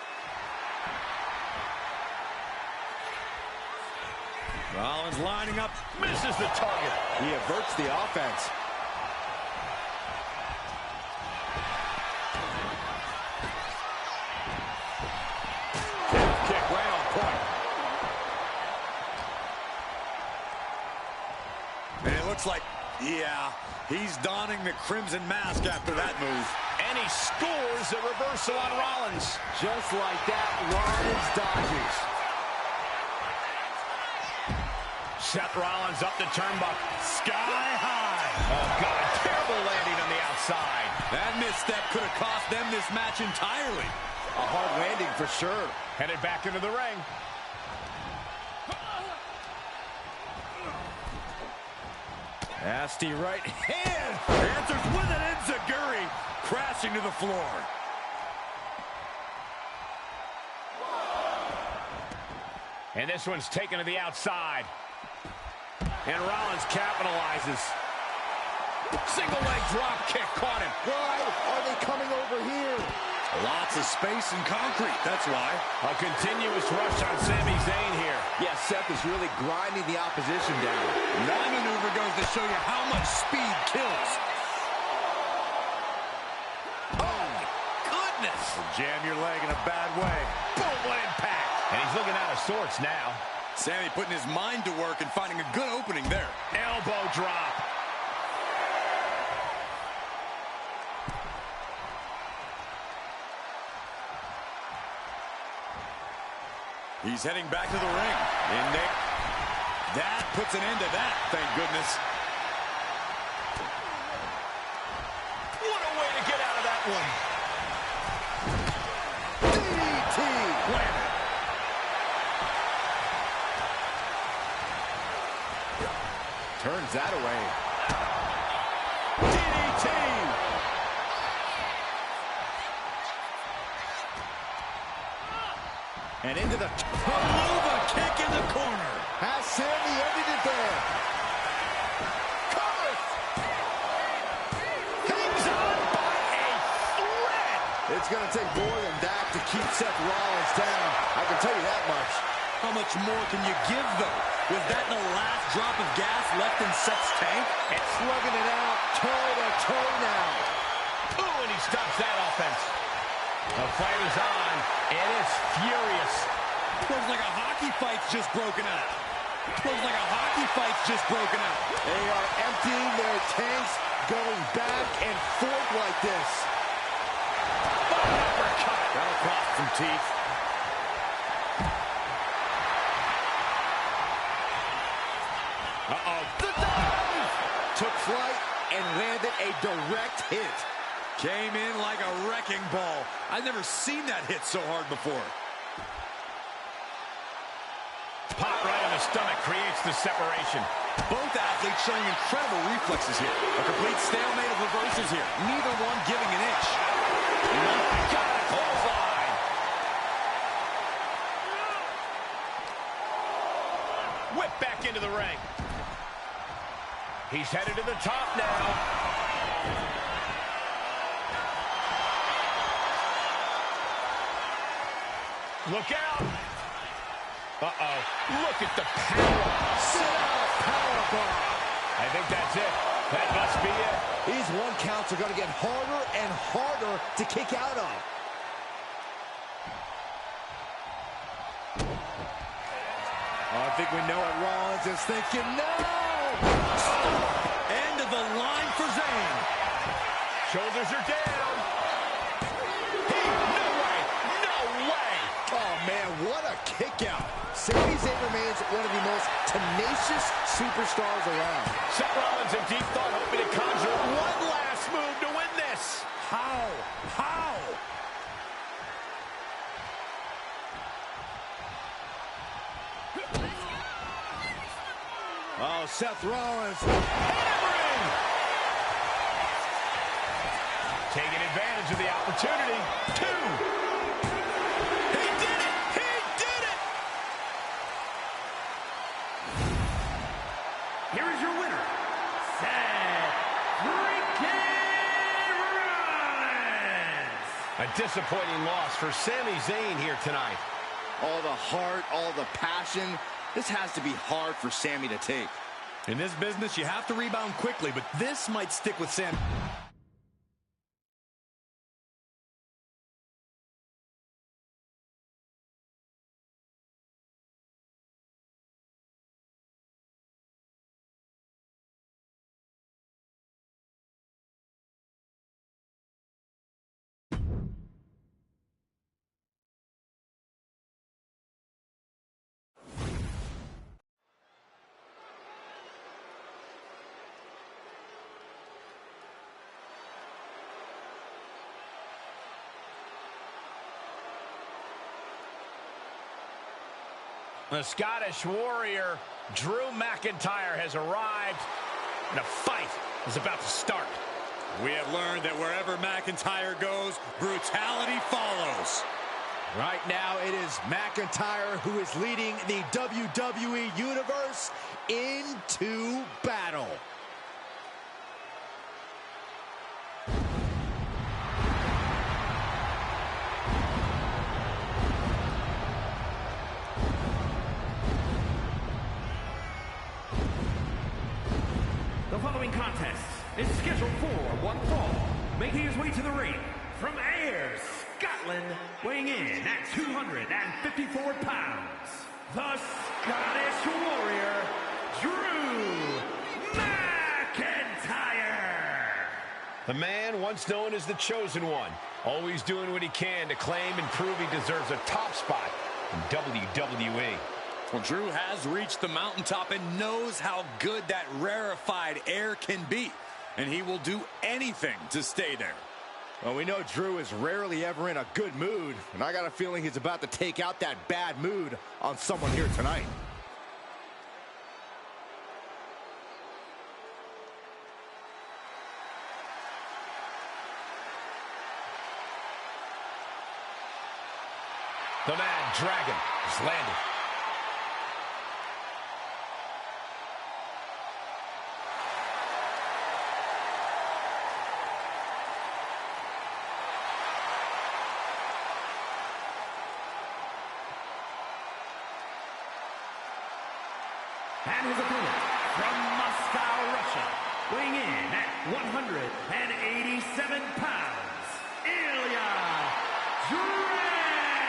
Rollins lining up. Misses the target. He averts the offense. Kick right on point. And it looks like, yeah, he's donning the crimson mask after that move. And he scores a reversal on Rollins. Just like that, Rollins dodges. Seth Rollins up the turnbuckle. Sky high. Oh, God, terrible landing on the outside. That misstep could have cost them this match entirely. A hard landing for sure. Headed back into the ring. Nasty right hand. Answers with an enziguri, crashing to the floor. And this one's taken to the outside. And Rollins capitalizes. Single leg drop kick caught him. Why are they coming over here? Lots of space and concrete, that's why. A continuous rush on Sami Zayn here. Yeah, Seth is really grinding the opposition down. That maneuver goes to show you how much speed kills. Oh, my goodness. Jam your leg in a bad way. Boom, what impact. And he's looking out of sorts now. Sami putting his mind to work and finding a good opening there. Elbow drop. He's heading back to the ring. And that puts an end to that, thank goodness. What a way to get out of that one. DDT. Landed. Turns that away. DDT. And into the Palova kick in the corner. Has Sami ended it there? Cover. Hangs on by a thread. It's going to take more than that to keep Seth Rollins down. I can tell you that much. How much more can you give, though? Was that the last drop of gas left in Seth's tank? And slugging it out toe-to-toe now. Ooh, and he stops that offense. The fight is on. It is furious. Looks like a hockey fight's just broken out. Looks like a hockey fight's just broken out. They are emptying their tanks, going back and forth like this. Uppercut. That'll cost some teeth. Uh-oh. The dive! Took flight and landed a direct hit. Came in like a wrecking ball. I've never seen that hit so hard before. Pop right in the stomach creates the separation. Both athletes showing incredible reflexes here. A complete stalemate of reversals here. Neither one giving an inch. My God, clothesline. Whip back into the ring. He's headed to the top now. Look out. Uh-oh. Look at the power. Sit-out powerbomb. I think that's it. That must be it. These one counts are going to get harder and harder to kick out of. Oh, I think we know what Rollins is thinking. No! End of the line for Zayn. Shoulders are down. No way. No way. Oh, man, what a kick out. Sami Zayn remains one of the most tenacious superstars around. Seth Rollins in deep thought, hoping to conjure one last move to win this. How? How? Oh, Seth Rollins. Hammering. Taking advantage of the opportunity. 2. He did it! He did it! Here is your winner, Seth freaking Rollins. A disappointing loss for Sami Zayn here tonight. All the heart, all the passion. This has to be hard for Sami to take. In this business, you have to rebound quickly, but this might stick with Sami. The Scottish Warrior, Drew McIntyre, has arrived, and a fight is about to start. We have learned that wherever McIntyre goes, brutality follows. Right now, it is McIntyre who is leading the WWE Universe into battle. The following contest is scheduled for one fall. Making his way to the ring from Ayr, Scotland, weighing in at 254 pounds, the Scottish Warrior, Drew McIntyre. The man once known as the Chosen One, always doing what he can to claim and prove he deserves a top spot in WWE. Well, Drew has reached the mountaintop and knows how good that rarefied air can be. And he will do anything to stay there. Well, we know Drew is rarely ever in a good mood, and I got a feeling he's about to take out that bad mood on someone here tonight. The Mad Dragon has landed. And his opponent from Moscow, Russia, weighing in at 187 pounds, Ilya Dragunov.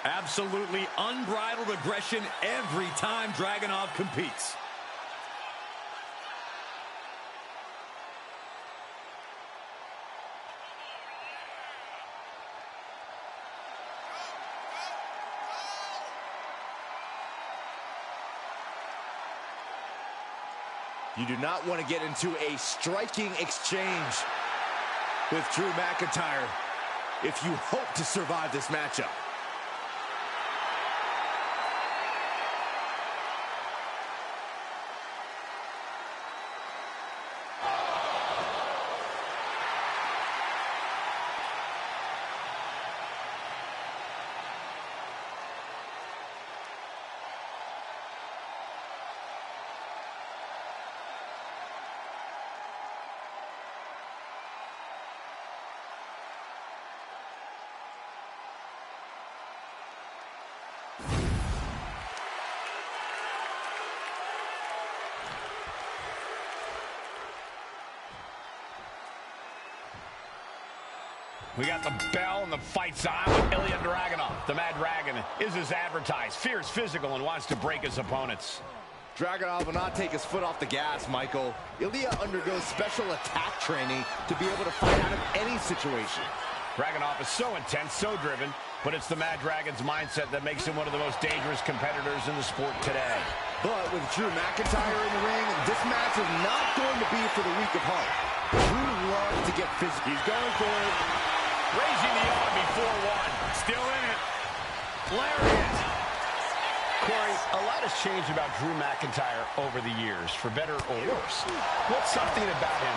Absolutely unbridled aggression every time Dragunov competes. You do not want to get into a striking exchange with Drew McIntyre if you hope to survive this matchup. We got the bell and the fight's on with Ilya Dragunov. The Mad Dragon is as advertised, fierce, physical, and wants to break his opponents. Dragunov will not take his foot off the gas, Michael. Ilya undergoes special attack training to be able to fight out of any situation. Dragunov is so intense, so driven, but it's the Mad Dragon's mindset that makes him one of the most dangerous competitors in the sport today. But with Drew McIntyre in the ring, this match is not going to be for the weak of heart. Drew loves to get physical. He's going for it. Raising the arm before one. Still in it. Lariat. Corey, a lot has changed about Drew McIntyre over the years, for better or worse. What's something about him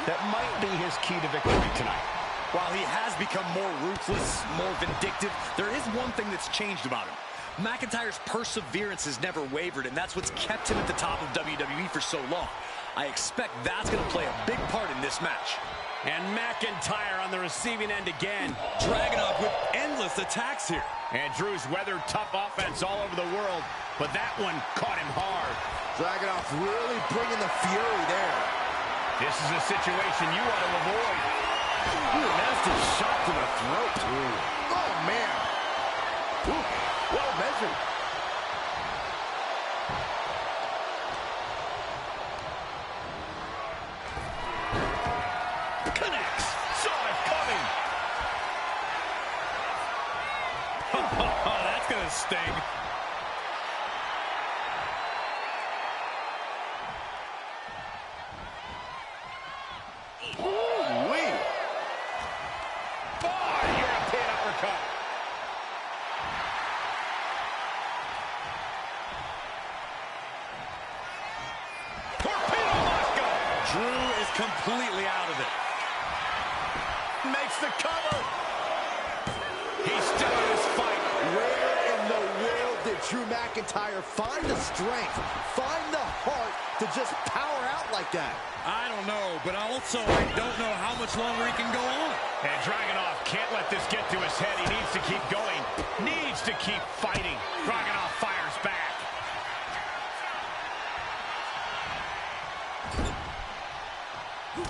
that might be his key to victory tonight. While he has become more ruthless, more vindictive, there is one thing that's changed about him. McIntyre's perseverance has never wavered, and that's what's kept him at the top of WWE for so long. I expect that's going to play a big part in this match. And McIntyre on the receiving end again. Dragunov with endless attacks here. And Drew's weathered tough offense all over the world, but that one caught him hard. Dragunov really bringing the fury there. This is a situation you want to avoid. Ooh, nasty shot to the throat. Ooh. Oh, man. Ooh, well measured. Connects. Saw it coming. That's going to sting. Ooh-wee. European uppercut. Torpedo Moscow. Drew is completely out of it. Makes the cover. He's still in this fight. Where in the world did Drew McIntyre find the strength, find the heart to just power out like that? I don't know, but also I don't know how much longer he can go on. And Dragunov can't let this get to his head. He needs to keep going. Needs to keep fighting. Dragunov fires back.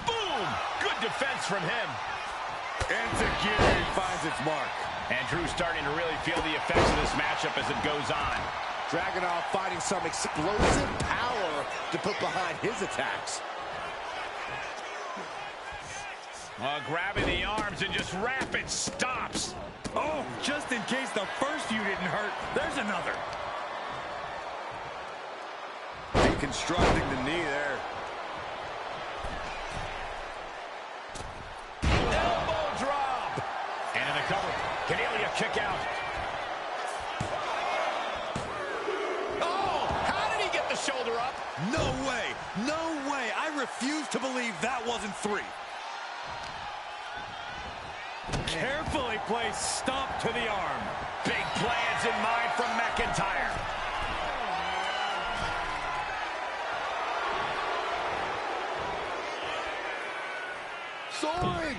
Boom! Good defense from him. Enziguri finds its mark. And Drew's starting to really feel the effects of this matchup as it goes on. Dragunov finding some explosive power to put behind his attacks. Grabbing the arms and just rapid stops. Oh, just in case the first few didn't hurt, there's another. Deconstructing the knee there. Elbow drop. And in the cover, Cornelia kick out. Oh, how did he get the shoulder up? No way. No way. I refuse to believe that wasn't 3. Carefully placed stomp to the arm. Big plans in mind from McIntyre. Soaring!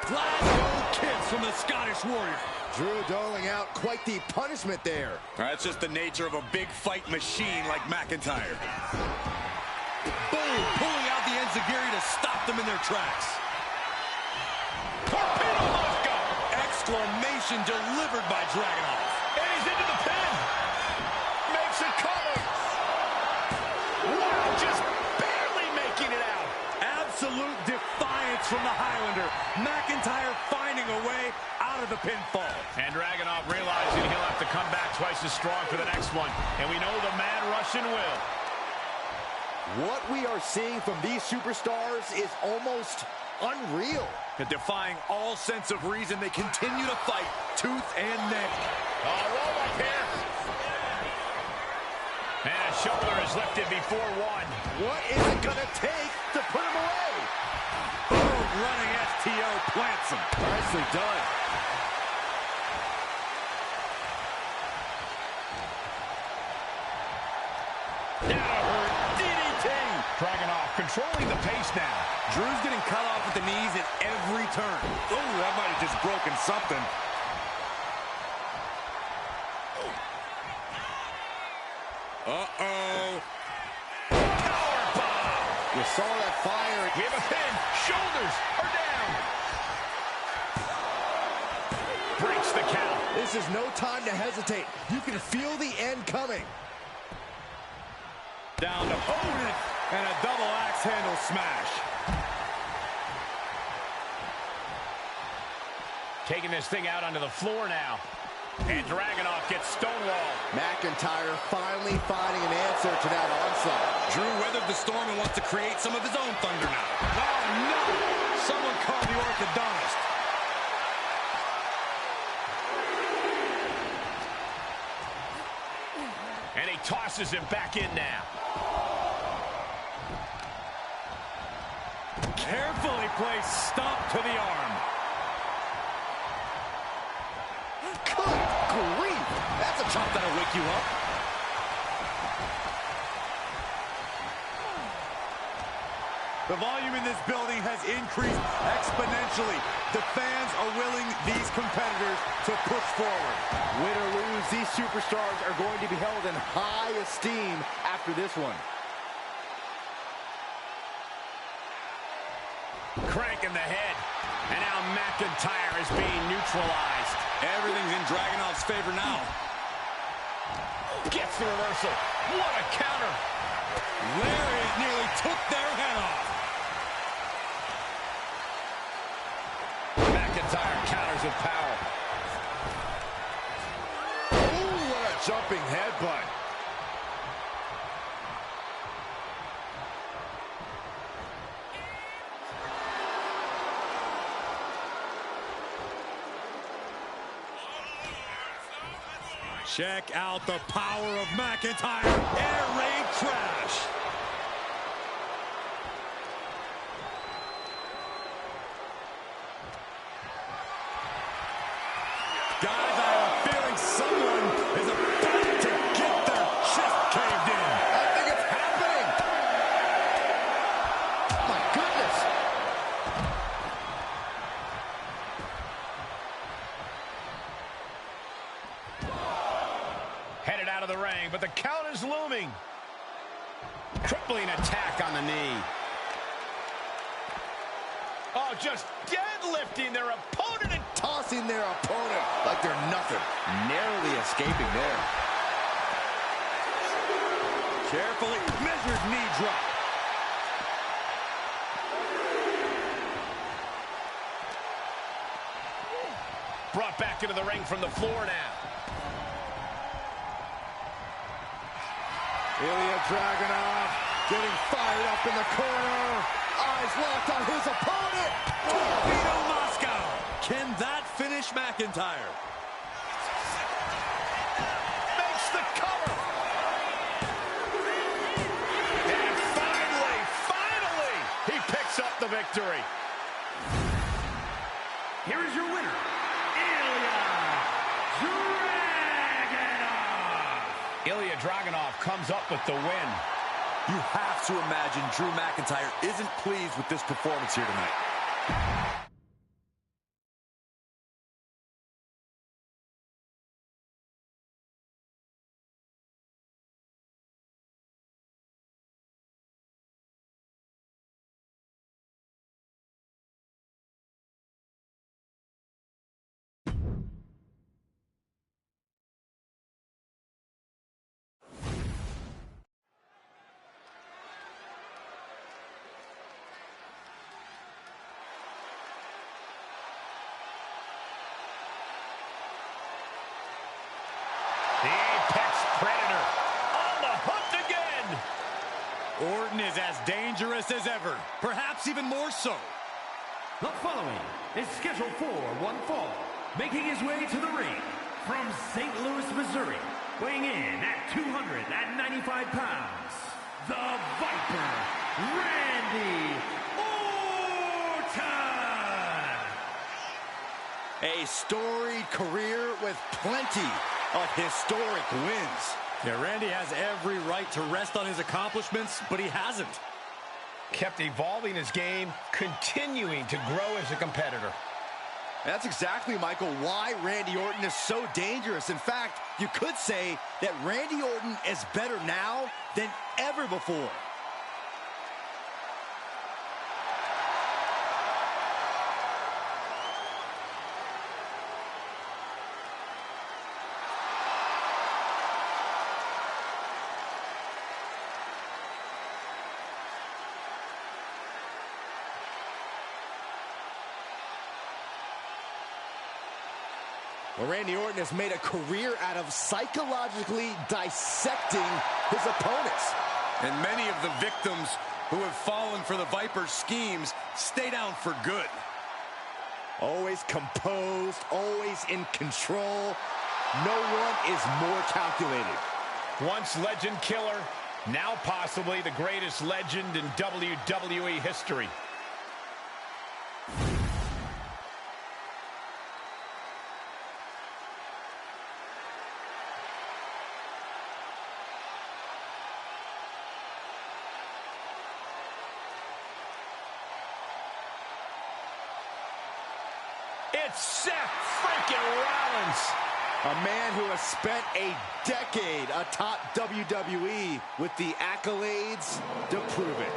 Glasgow kiss from the Scottish Warrior. Drew doling out quite the punishment there. That's just the nature of a big fight machine like McIntyre. Boom! Pulling out the enziguri to stop them in their tracks. Torpedo Moscow. Exclamation delivered by Dragunov. And he's into the pin. Makes a cover. Wow, just barely making it out. Absolute defiance from the Highlander. McIntyre finding a way out of the pinfall. And Dragunov realizing he'll have to come back twice as strong for the next one. And we know the Mad Russian will. What we are seeing from these superstars is almost unreal. And defying all sense of reason, they continue to fight tooth and nail. Roll up here. And a shoulder is lifted before one. What is it going to take to put him away? Boom, running STO plants him. Nicely done. Dragunov controlling the pace now. Drew's getting cut off at the knees at every turn. Oh, that might have just broken something. Uh-oh. Powerbomb. You saw that fire. We have a pin. Shoulders are down. Breaks the count. This is no time to hesitate. You can feel the end coming. Down to opponent. And a double axe handle smash. Taking this thing out onto the floor now. And Dragunov gets stonewalled. McIntyre finally finding an answer to that onslaught. Drew weathered the storm and wants to create some of his own thunder now. Oh, no! Someone call the orthodontist. And he tosses forces him back in now. Carefully placed stomp to the arm. Good grief! That's a chop that'll wake you up. The volume in this building has increased exponentially. The fans are willing these competitors to push forward. Win or lose, these superstars are going to be held in high esteem after this one. Cranking the head. And now McIntyre is being neutralized. Everything's in Dragunov's favor now. Gets the reversal. What a counter. Lariat nearly took their head off. McIntyre counters with power. Ooh, what a jumping headbutt. Check out the power of McIntyre. Air raid crash. Guys, I have a feeling someone is about to get their chest caved in. I think it's happening. My goodness. Headed out of the ring, but the count is looming. Crippling attack on the knee. Oh, just deadlifting their opponent and Tossing their opponent like they're nothing. Narrowly escaping there. Carefully measured knee drop. brought back into the ring from the floor now. Ilya Dragunov getting fired up in the corner. Eyes locked on his opponent. Torpedo Moscow. Can that finish McIntyre? Makes the cover. And finally, he picks up the victory. Here is your winner, Ilya Dragunov. Ilya Dragunov comes up with the win. You have to imagine Drew McIntyre isn't pleased with this performance here tonight. The Apex Predator on the hunt again. Orton is as dangerous as ever, perhaps even more so. The following is scheduled for one fall, making his way to the ring from St. Louis, Missouri, weighing in at 295 pounds, the Viper, Randy Orton. A storied career with plenty of historic wins. Yeah, Randy has every right to rest on his accomplishments, but he hasn't. Kept evolving his game, continuing to grow as a competitor. That's exactly, Michael, why Randy Orton is so dangerous. In fact, you could say that Randy Orton is better now than ever before. Well, Randy Orton has made a career out of psychologically dissecting his opponents. And many of the victims who have fallen for the Viper's schemes stay down for good. Always composed, always in control. No one is more calculated. Once legend killer, now possibly the greatest legend in WWE history. It's Seth freaking Rollins. A man who has spent a decade atop WWE with the accolades to prove it.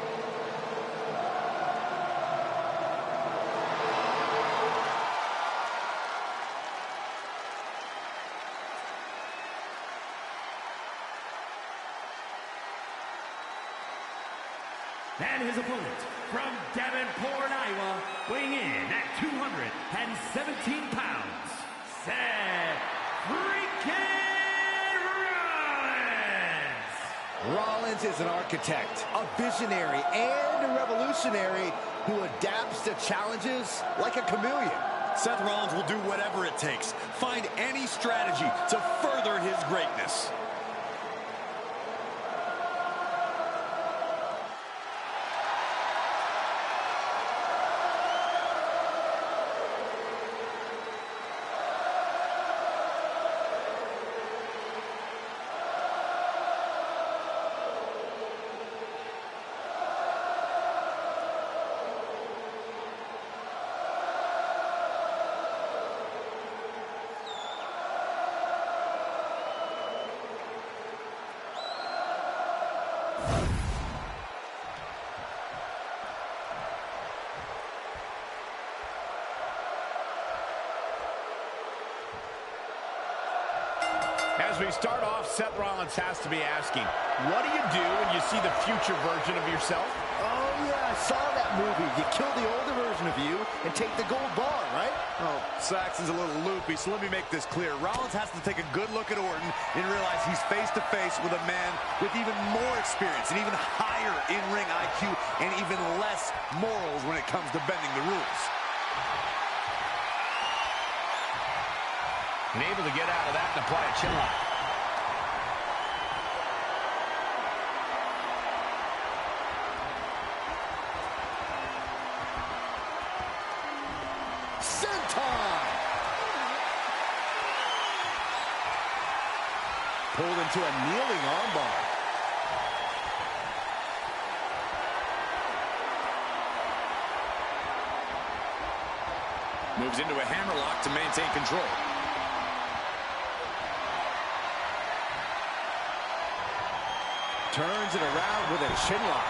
And his opponent, from Davenport, Iowa, weighing in at 217 pounds, Seth freaking Rollins! Rollins is an architect, a visionary, and a revolutionary who adapts to challenges like a chameleon. Seth Rollins will do whatever it takes, find any strategy to further his greatness. As we start off, Seth Rollins has to be asking, what do you do when you see the future version of yourself? Oh, yeah, I saw that movie. You kill the older version of you and take the gold bar, right? Oh, Saxon's a little loopy, so let me make this clear. Rollins has to take a good look at Orton and realize he's face-to-face with a man with even more experience and even higher in-ring IQ and even less morals when it comes to bending the rules. And able to get out of that and apply a chin lock. Senton! Pulled into a kneeling armbar. Moves into a hammerlock to maintain control. Turns it around with a chin lock.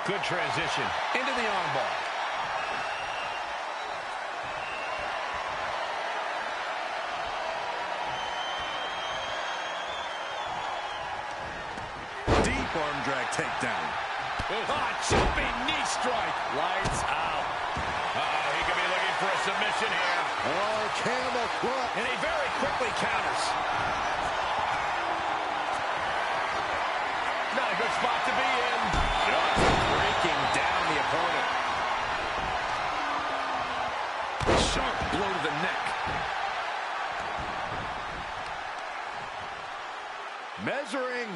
Good transition into the armbar. Deep arm drag takedown. Jumping knee strike. Lights out. He could be looking for a submission here. Oh, camel clutch. And he very quickly counters. Not a good spot to be in. Just breaking down the opponent. Sharp blow to the neck. Measuring.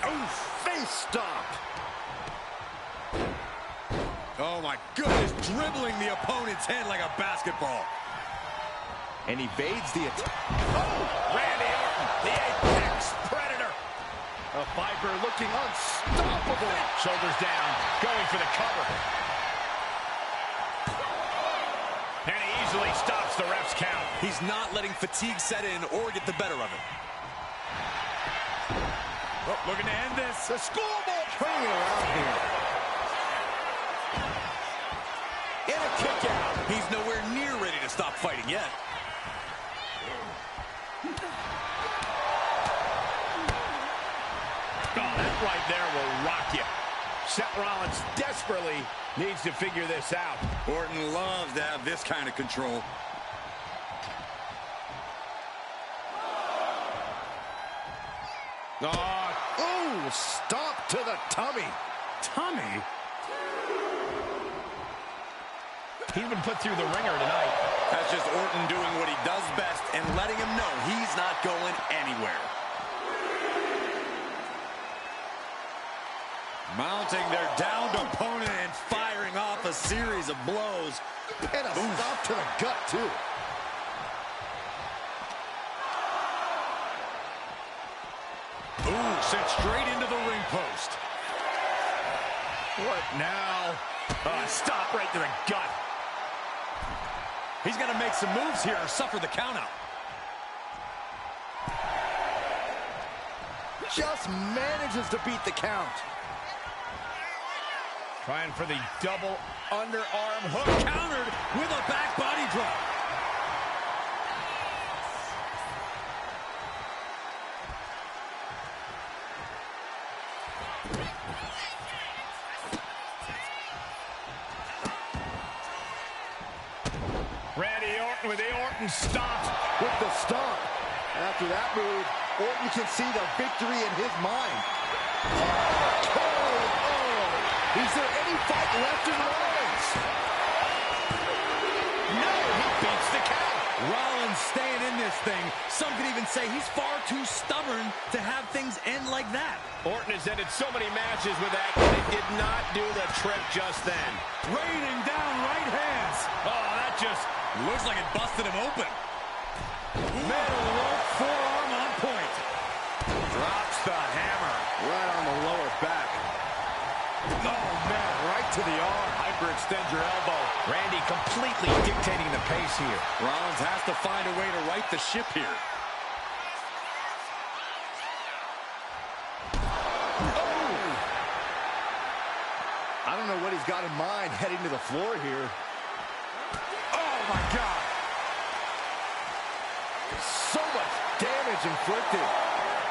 Oh, face stop. Oh, my goodness, dribbling the opponent's head like a basketball. And evades the attack. Oh, Randy Orton, the apex predator. A Viper looking unstoppable. Shoulders down, going for the cover. And he easily stops the ref's count. He's not letting fatigue set in or get the better of it. Oh, looking to end this. The schoolboy turning around here. And a kick out. He's nowhere near ready to stop fighting yet. Oh, that right there will rock you. Seth Rollins desperately needs to figure this out. Orton loves to have this kind of control. Oh, stop to the tummy. Tummy? He's been put through the ringer tonight. That's just Orton doing what he does best and letting him know he's not going anywhere. Mounting their downed opponent and firing off a series of blows. And a stop to the gut, too. Ooh, sent straight into the ring post. What now? Stop right to the gut. He's got to make some moves here or suffer the countout. Just manages to beat the count. Trying for the double underarm hook. Countered with a back body drop. Randy Orton with the Orton stomp. With the stomp. After that move, Orton can see the victory in his mind. Is there any fight left in Rollins? No, he beats the count. Rollins staying in this thing. Some could even say he's far too stubborn to have things end like that. Orton has ended so many matches with that, but it did not do the trick just then. Raining down right hands. Oh, that just looks like it busted him open. Middle rope forearm on point. Drops the hammer. Right on the lower back. Oh, man, right to the arm. Hyperextend your elbow. Randy completely dictating the pace here. Rollins has to find a way to right the ship here. I don't know what he's got in mind heading to the floor here. Oh, my God. So much damage inflicted.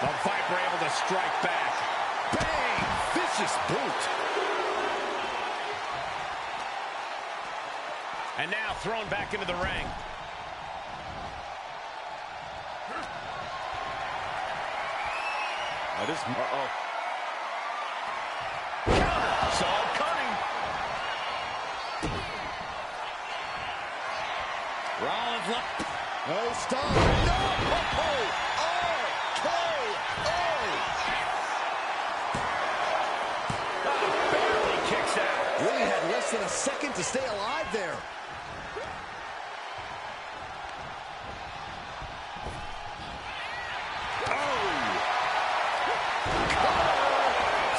The Viper able to strike back. Bang! Vicious boot. And now thrown back into the ring. Uh-oh. Counter. Saw it coming. Rollins left. No stop. No! Barely kicks out. Really had less than a second to stay alive there.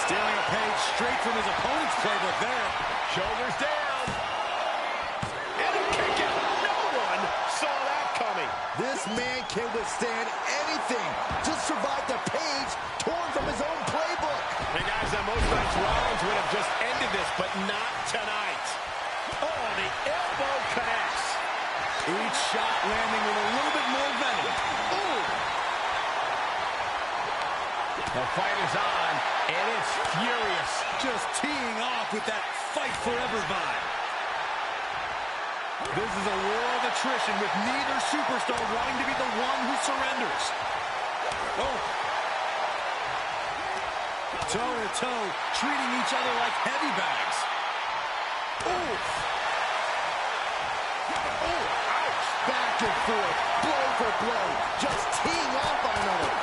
Stealing a page straight from his opponent's playbook there. Shoulders down. And a kick out. No one saw that coming. This man can withstand anything. Just survived a page torn from his own playbook. And guys, on most nights, Rollins would have just ended this, but not tonight. Oh, the elbow connects. Each shot landing with a little bit more venom. Ooh. The fight is on, and it's furious. Just teeing off with that fight forever vibe. This is a war of attrition with neither superstar wanting to be the one who surrenders. Oh. Toe-to-toe, treating each other like heavy bags. Ooh. Oh, ouch. Back and forth, blow for blow, just teeing off on another.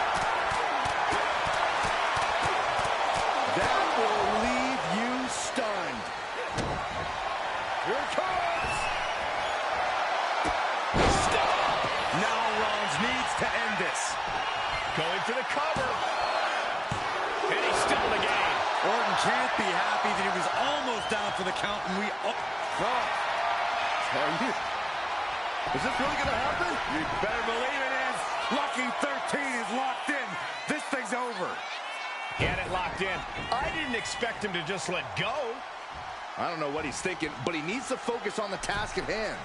That will leave you stunned. Here it comes. Stop! Now Rollins needs to end this. Going for the cover. And he's still in the game. Orton can't be happy that he was almost down for the count, and we... Is this really going to happen? You better believe it is. Lucky 13 is locked in. This thing's over. He had it locked in. I didn't expect him to just let go. I don't know what he's thinking, but he needs to focus on the task at hand.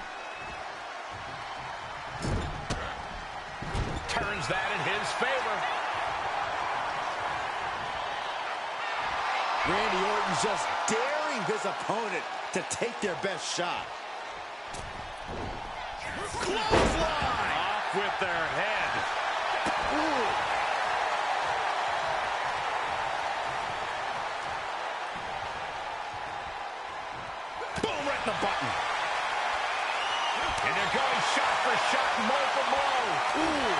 Turns that in his favor. Randy Orton's just daring his opponent to take their best shot. Clothesline! Off with their head. Ooh. Boom, right in the button. And they're going shot for shot, blow for blow. Ooh.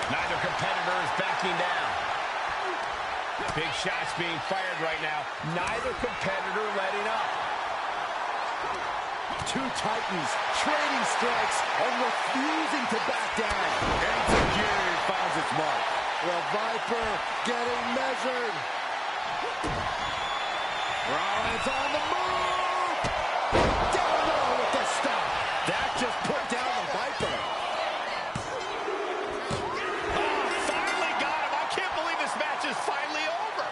Neither competitor is backing down. Big shots being fired right now. Neither competitor letting up. Two titans trading strikes and refusing to back down. Enzuigiri finds its mark. The Viper getting measured. Rollins on the move. Down low with the stop. That just put down the Viper. Oh, finally got him. I can't believe this match is finally over.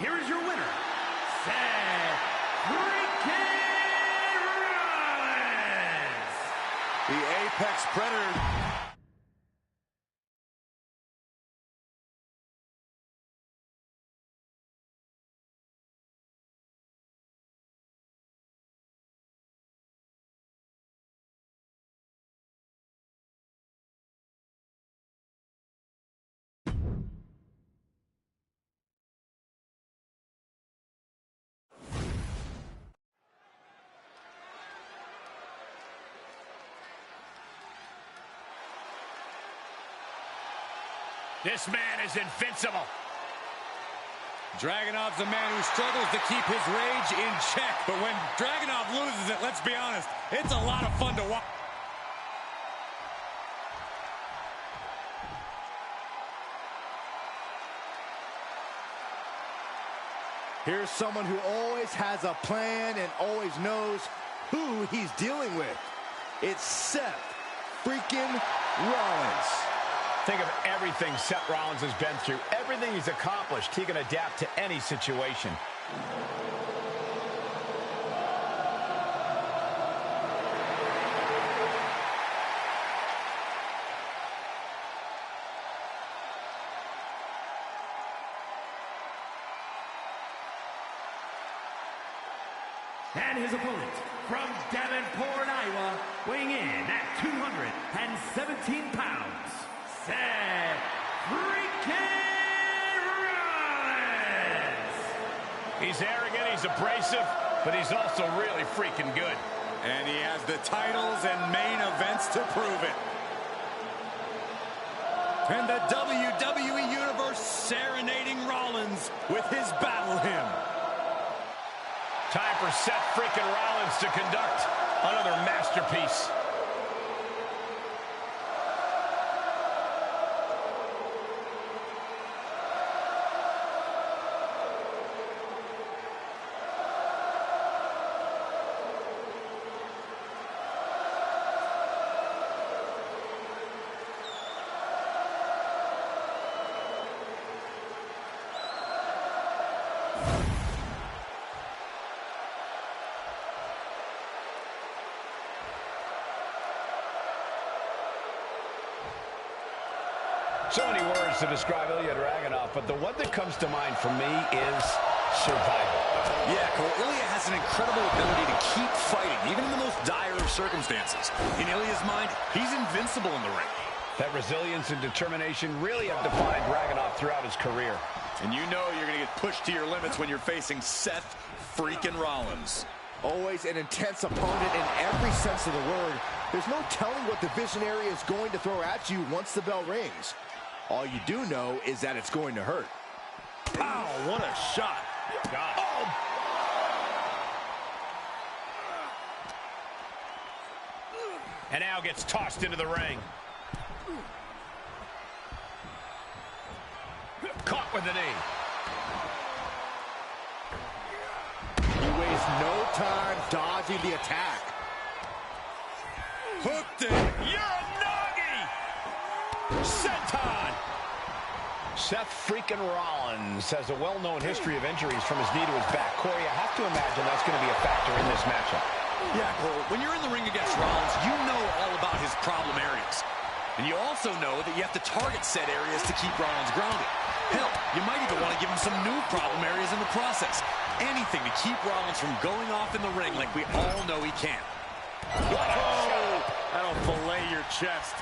Here is your winner, Seth freaking Rollins. The Apex Predator. This man is invincible. Dragunov's a man who struggles to keep his rage in check. But when Dragunov loses it, let's be honest, it's a lot of fun to watch. Here's someone who always has a plan and always knows who he's dealing with. It's Seth freaking Rollins. Think of everything Seth Rollins has been through, everything he's accomplished. He can adapt to any situation. And his opponent, from Davenport, Iowa, weighing in at 217 pounds, Seth freaking Rollins. He's arrogant, he's abrasive, but he's also really freaking good. And he has the titles and main events to prove it. And the WWE Universe serenading Rollins with his battle hymn. Time for Seth freaking Rollins to conduct another masterpiece. So many words to describe Ilya Dragunov, but the one that comes to mind for me is survival. Yeah, Cole, Ilya has an incredible ability to keep fighting, even in the most dire of circumstances. In Ilya's mind, he's invincible in the ring. That resilience and determination really have defined Dragunov throughout his career. And you know you're going to get pushed to your limits when you're facing Seth freaking Rollins. Always an intense opponent in every sense of the word. There's no telling what the Visionary is going to throw at you once the bell rings. All you do know is that it's going to hurt. Wow, what a shot. God. Oh. And now gets tossed into the ring. Caught with the knee. He wastes no time dodging the attack. Hooked it. Uranagi! Senton! Seth freaking Rollins has a well-known history of injuries from his knee to his back. Corey, I have to imagine that's going to be a factor in this matchup. Yeah, Cole, when you're in the ring against Rollins, you know all about his problem areas. And you also know that you have to target said areas to keep Rollins grounded. Hell, you might even want to give him some new problem areas in the process. Anything to keep Rollins from going off in the ring like we all know he can. What a shot! That'll fillet your chest.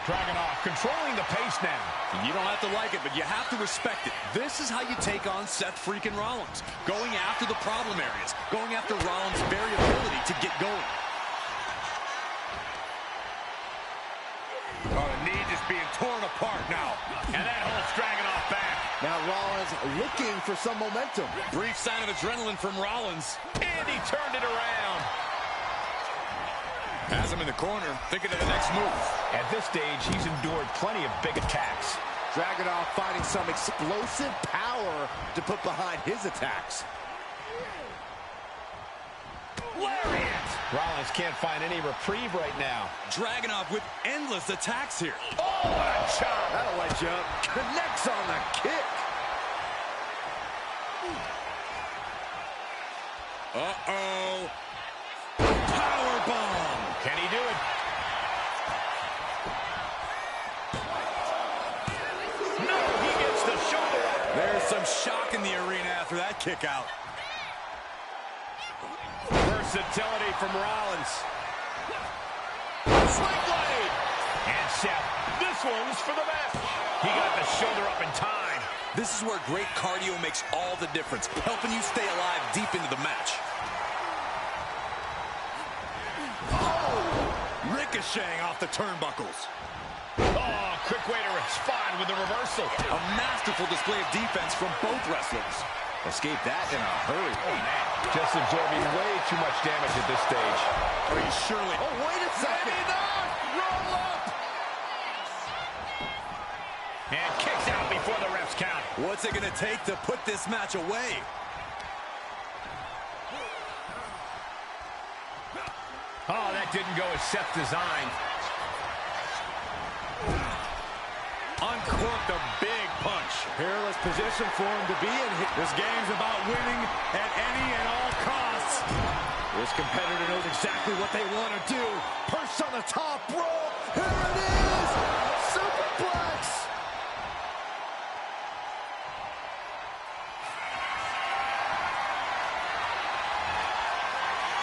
Dragunov controlling the pace now. And you don't have to like it, but you have to respect it. This is how you take on Seth freaking Rollins. Going after the problem areas. Going after Rollins' very ability to get going. Oh, the knee just being torn apart now. And that holds Dragunov back. Now Rollins looking for some momentum. Brief sign of adrenaline from Rollins. And he turned it around. Has him in the corner, thinking of the next move. At this stage, he's endured plenty of big attacks. Dragunov finding some explosive power to put behind his attacks. Lariat! Rollins can't find any reprieve right now. Dragunov with endless attacks here. Oh, what a chop! That'll light you up. Connects on the kick. Uh-oh. Powerbomb. Can he do it? No, he gets the shoulder up. There's some shock in the arena after that kick out. Versatility from Rollins. Sling blade. And Seth, this one's for the match. He got the shoulder up in time. This is where great cardio makes all the difference, helping you stay alive deep into the match. Ricocheting off the turnbuckles. Oh, quick way to respond with the reversal. A masterful display of defense from both wrestlers. Escape that in a hurry. Oh, man. Just absorbing way too much damage at this stage. Are you surely? Oh, wait a second. Maybe not. Roll up. And kicks out before the refs count. What's it going to take to put this match away? Oh, that didn't go as Seth designed. Uncorked a big punch. Perilous position for him to be in. This game's about winning at any and all costs. This competitor knows exactly what they want to do. Perched on the top rope. Here it is. Superplex.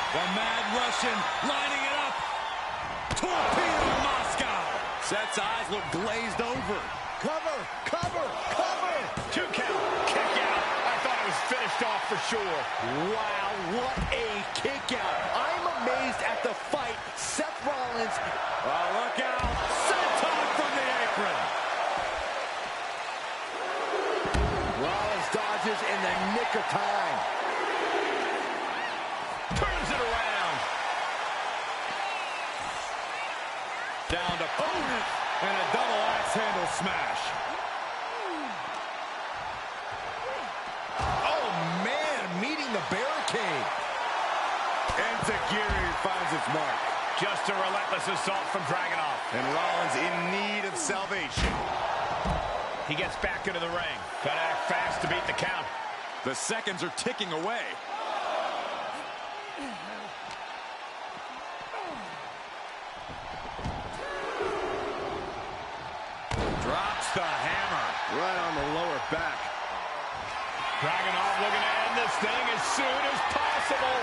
The Mad Russian lining it up. Torpedo Moscow. Seth's eyes look glazed over. Cover, cover, cover. 2 count. Kick out. I thought it was finished off for sure. Wow, what a kick out. I'm amazed at the fight. Seth Rollins. Oh, look out. Senton from the apron. Rollins dodges in the nick of time. Turns it around. Down to opponent and a double axe handle smash. Oh, man, meeting the barricade. Enziguri finds its mark. Just a relentless assault from Dragunov. And Rollins in need of salvation. He gets back into the ring. Gotta act fast to beat the count. The seconds are ticking away. Drops the hammer. Right on the lower back. Dragunov looking to end this thing as soon as possible.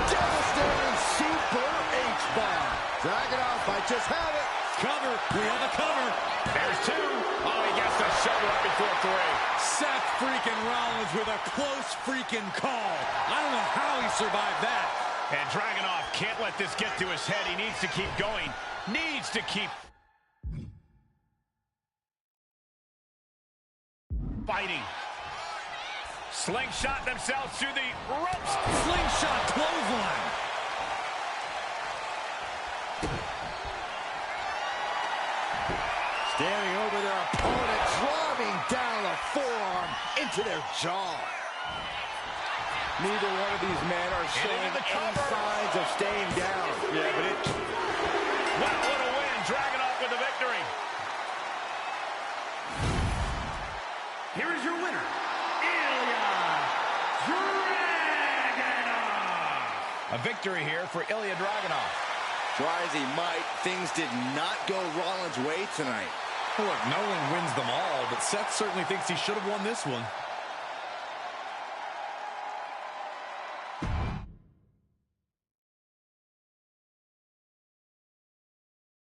Devastating super H-bomb. Dragunov might just have it. Cover. We have a cover. There's 2. Oh, he gets the shoulder up before 3. Seth freaking Rollins with a close freaking call. I don't know how he survived that. And Dragunov can't let this get to his head. He needs to keep going. Needs to keep fighting. Slingshot themselves through the ropes. Slingshot clothesline. Standing over their opponent, driving down a forearm into their jaw. Neither one of these men are showing any signs of staying down. Yeah, but it... Wow, what a win. Dragunov with the victory. Here is your winner, Ilya Dragunov. A victory here for Ilya Dragunov. Try as he might, things did not go Rollins' way tonight. Look, no one wins them all, but Seth certainly thinks he should have won this one.